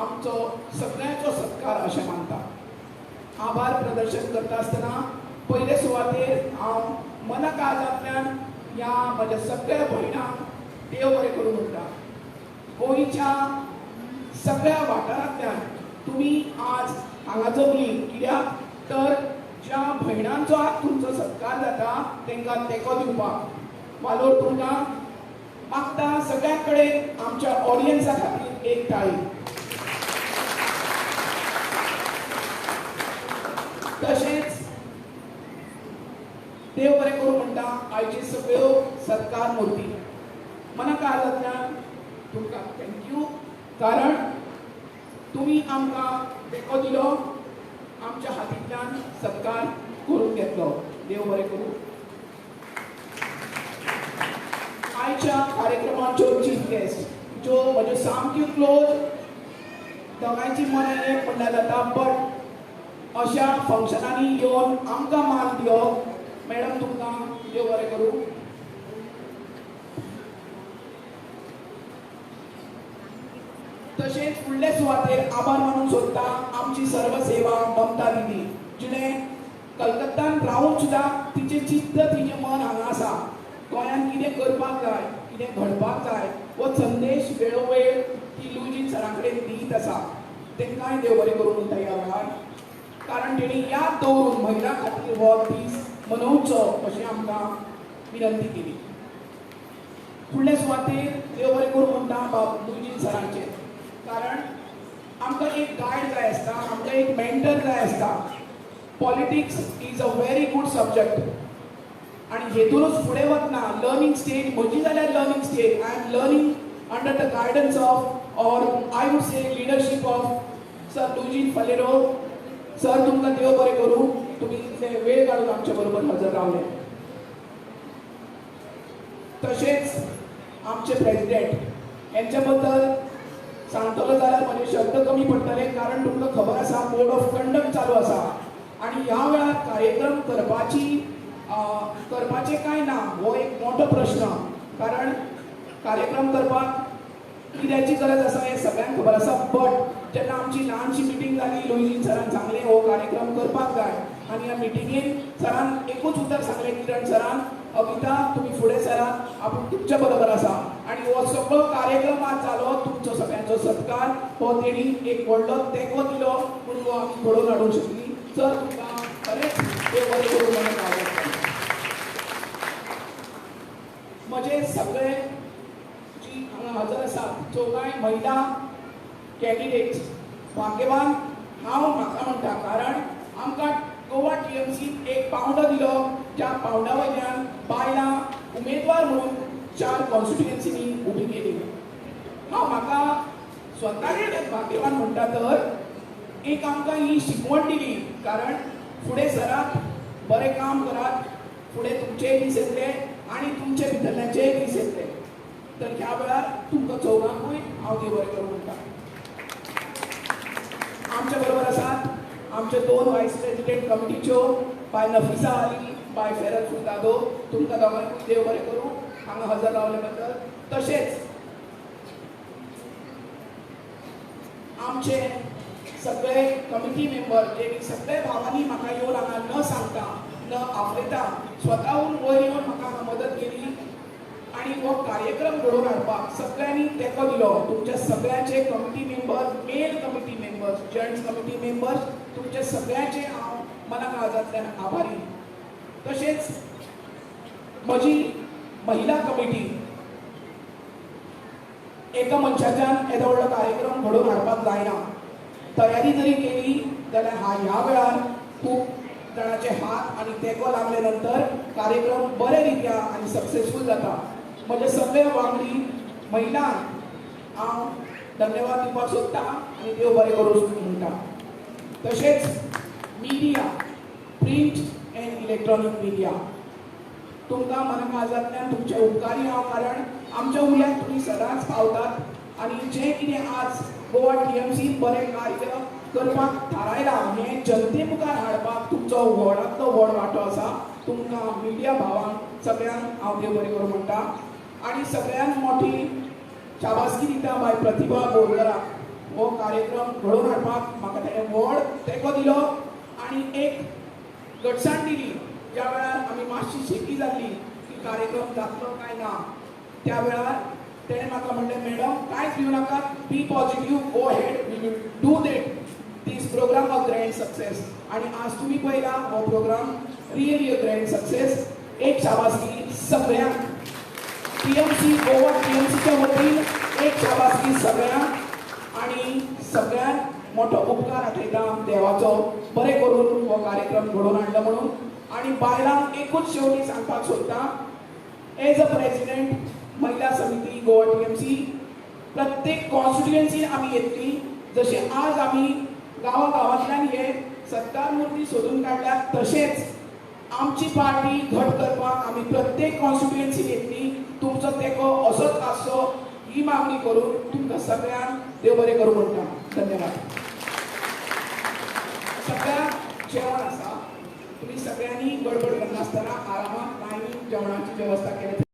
Speaker 9: आमचो सगळ्यांचो सत्कार अशें मानता. आभार प्रदर्शन करता आसतना पयले सुवातेर हांव मनकाजांतल्यान ह्या म्हज्या सगळ्या भयणांक देव बरें करूं म्हणटा. गोंयच्या सगळ्या वाठारांतल्यान तुमी आज हांगा जमली कित्याक तर ज्या भयणांचो आज तुमचो सत्कार जाता तांकां तेंको दिवपाक. वालोर तुमकां मागता सगळ्यां कडेन आमच्या ऑडियन्सा खातीर एक ताळी. तशेंच देव बरें करूं म्हणटा आयची सगळ्यो सत्कार मुर्ती. मनकाजांतल्यान तुमकां थँक्यू, कारण तुमी आमकां तेंको दिलो, आमच्या हातींतल्यान सत्कार करून घेतलो. देव बरें करूं. आयच्या कार्यक्रमाच्यो चीफ गेस्ट ज्यो म्हज्यो सामक्यो क्लोज, दोगांयची मनां एक म्हणल्यार जाता, बट अशा फंक्शनांनी येवन आमकां मान दिवप. मॅडम तुमकां देव बरें करूं. तशेंच फुडले सुवातेर आभार मानूंक सोदता आमची सर्वसेवा ममता दिदी, जिणें कलकत्तान रावून सुद्धा तिचे चित्त तिचे मन हांगा आसा. गोंयांत कितें करपाक जाय, कितें घडपाक जाय हो संदेश वेळोवेळ ती लुईजीन सरा कडेन दीत आसा. तांकांय देव बरें करूं म्हणटा ह्या वेळार, कारण तेणी याद दवरून महिला खातीर हो दीस मनोवचो अशी आमकां विनंती केली. फुडल्या सुवातेर देव बरें करूं म्हणटा लुईजीन सरांचे, कारण आमकां एक गायड जाय आसता, आमकां एक मेंटर जाय आसता. Politics is a very good subject आणि हेतूनच फुडें वतना लर्निंग स्टेज म्हजी जाल्यार learning stage. I am learning under the guidance of or I would say leadership of sir Luizinho Faleiro. Sir तुमकां देव बरें करूं, तुमी इतले वेळ काडून आमचे बरोबर हजर रावले. तशेंच आमचे प्रेसिडेंट यांच्या बद्दल सांगतलो जाल्यार म्हजे शब्द कमी पडटले, कारण तुमकां खबर आसा कोड ऑफ कंडक्ट चालू आसा आणि ह्या वेळार कार्यक्रम करपाचे काय ना हो एक मोठो प्रश्न. कारण कार्यक्रम करपाक कित्याची गरज आसा हें सगळ्यांक खबर आसा. बट जेन्ना आमची ल्हानशी मिटींग जाली लुईजीन सरान सांगलें हो कार्यक्रम करपाक जाय आनी ह्या मिटिंगेन सरान एकूच उतर सांगलें, किरण सरान, अमिता तुमी फुडें सरात, आपूण तुमच्या बरोबर आसा. आनी हो सगळो कार्यक्रम आज जालो तुमचो सगळ्यांचो सत्कार हो तेणी एक व्हडलो तेंको दिलो म्हणून हो आमी घडोवन हाडूंक शकली. सर तुमकां खरेंच देव बरें करूं म्हणून आवडटा. म्हजे सगळे जी हांगा हजर आसात चौगाय महिला कॅन्डिडेट्स भाग्यवान हांव म्हाका म्हणटा, कारण आमकां गोवा TMC एक पावंडो दिलो, ज्या पावंडा वयल्यान बायलां उमेदवार म्हणून 4 कॉन्स्टिट्युएन्सीनी उबी केली. हांव म्हाका स्वताक भाग्यवान म्हणटा तर एक आमकां ही शिकवण दिली, कारण फुडें सरात, बरें काम करात, फुडें तुमचेय दीस येतले आनी तुमचे भितरल्यांचेय दीस येतले. तर ह्या वेळार तुमकां चौगांकूय हांव देव बरें करूं म्हणटा. आमच्या बरोबर आसात आमचे 2 व्हायस प्रेसिडेंट कमिटीच्यो बाय नफिसा अली, बाय फेरत फुलदादो. तुमकां दोगांकूय देव बरें करूं हांगा हजर रावले बद्दल. तशेंच आमचे सगळे कमिटी मेंबर जे सगळे भावांनी म्हाका येवन हांगा न सांगता न आपयता स्वताहून वयर येवन म्हाका हांगा मदत केली आणि हो कार्यक्रम घडोवन हाडपाक सगळ्यांनी तेंको दिलो. तुमच्या सगळ्यांचे committee member, male committee members, joint committee members, तुमचे सगळ्यांचे हांव मनाकाळजांतल्यान आभारी. तशेंच म्हजी महिला कमिटी एका मनशाच्यान येदो व्हडलो कार्यक्रम घडोवन हाडपाक जायना. तयारी जरी केली जाल्यार ह्या वेळार खूब जाणांचे हात आनी तेंको लागले नंतर कार्यक्रम बरे रित्या आनी सक्सेसफूल जाता. म्हजे सगळे वांगडी महिलांक हांव धन्यवाद दिवपाक सोदता आनी देव बरें करूं म्हणटा. तशेंच media, print end electronic media, तुमकां मनाकाळजांतल्यान तुमचे उपकारी हांव, कारण आमच्या उल्याक तुमी सदांच पावतात आनी जें कितें आज गोवा TMC बरें कार्य करपाक थारायलां हें जनते मुखार हाडपाक तुमचो व्हडांतलो व्हड वांटो आसा. तुमकां मिडिया भावांक सगळ्यांक हांव देव बरें करूं म्हणटा. आनी सगळ्यांत मोठी शाबासकी दिता बाय प्रतिभा बोरकराक. हो कार्यक्रम घडोवन हाडपाक म्हाका ताणें व्हड तेंको दिलो आनी एक घटसाण दिली. ज्या वेळार आमी मातशी शेकी जाल्ली की कार्यक्रम जातलो काय ना, त्या वेळार तेणें म्हाका म्हणलें, मॅडम कांयच भिवू नाकात, be positive, go head, we will do this program a grand success. आनी आज तुमी पळयला हो program really a grand success. एक शाबासकी सगळ्यांक, गोवा TMCच्या वतीन एक शाबासकी सगळ्यांक आनी सगळ्यांत मोठो उपकार आठयता देवाचो, बरें करून हो कार्यक्रम घडोवन हाडलो म्हणून. आनी बायलांक एकूच शेवटी सांगपाक सोदता, एज अ प्रेसिडेंट महिला समिती गोवा TMC प्रत्येक कॉन्स्टिट्युएन्सीन आमी येतली. जशे आज आमी गांवांतल्यान हे सत्कार मुर्ती सोदून काडल्यात, तशेंच आमची पार्टी घट करपाक आमी प्रत्येक कॉन्स्टिट्युएन्सीन येतली. तुमचो तेंको असोच आसचो ही मागणी करून तुमकां सगळ्यांक देव बरें करूं म्हणटा. धन्यवाद. सगळ्यांक जेवण आसा, तुमी सगळ्यांनी गडबड करनासतना आरामात टायमींग जेवणाची वेवस्था केली.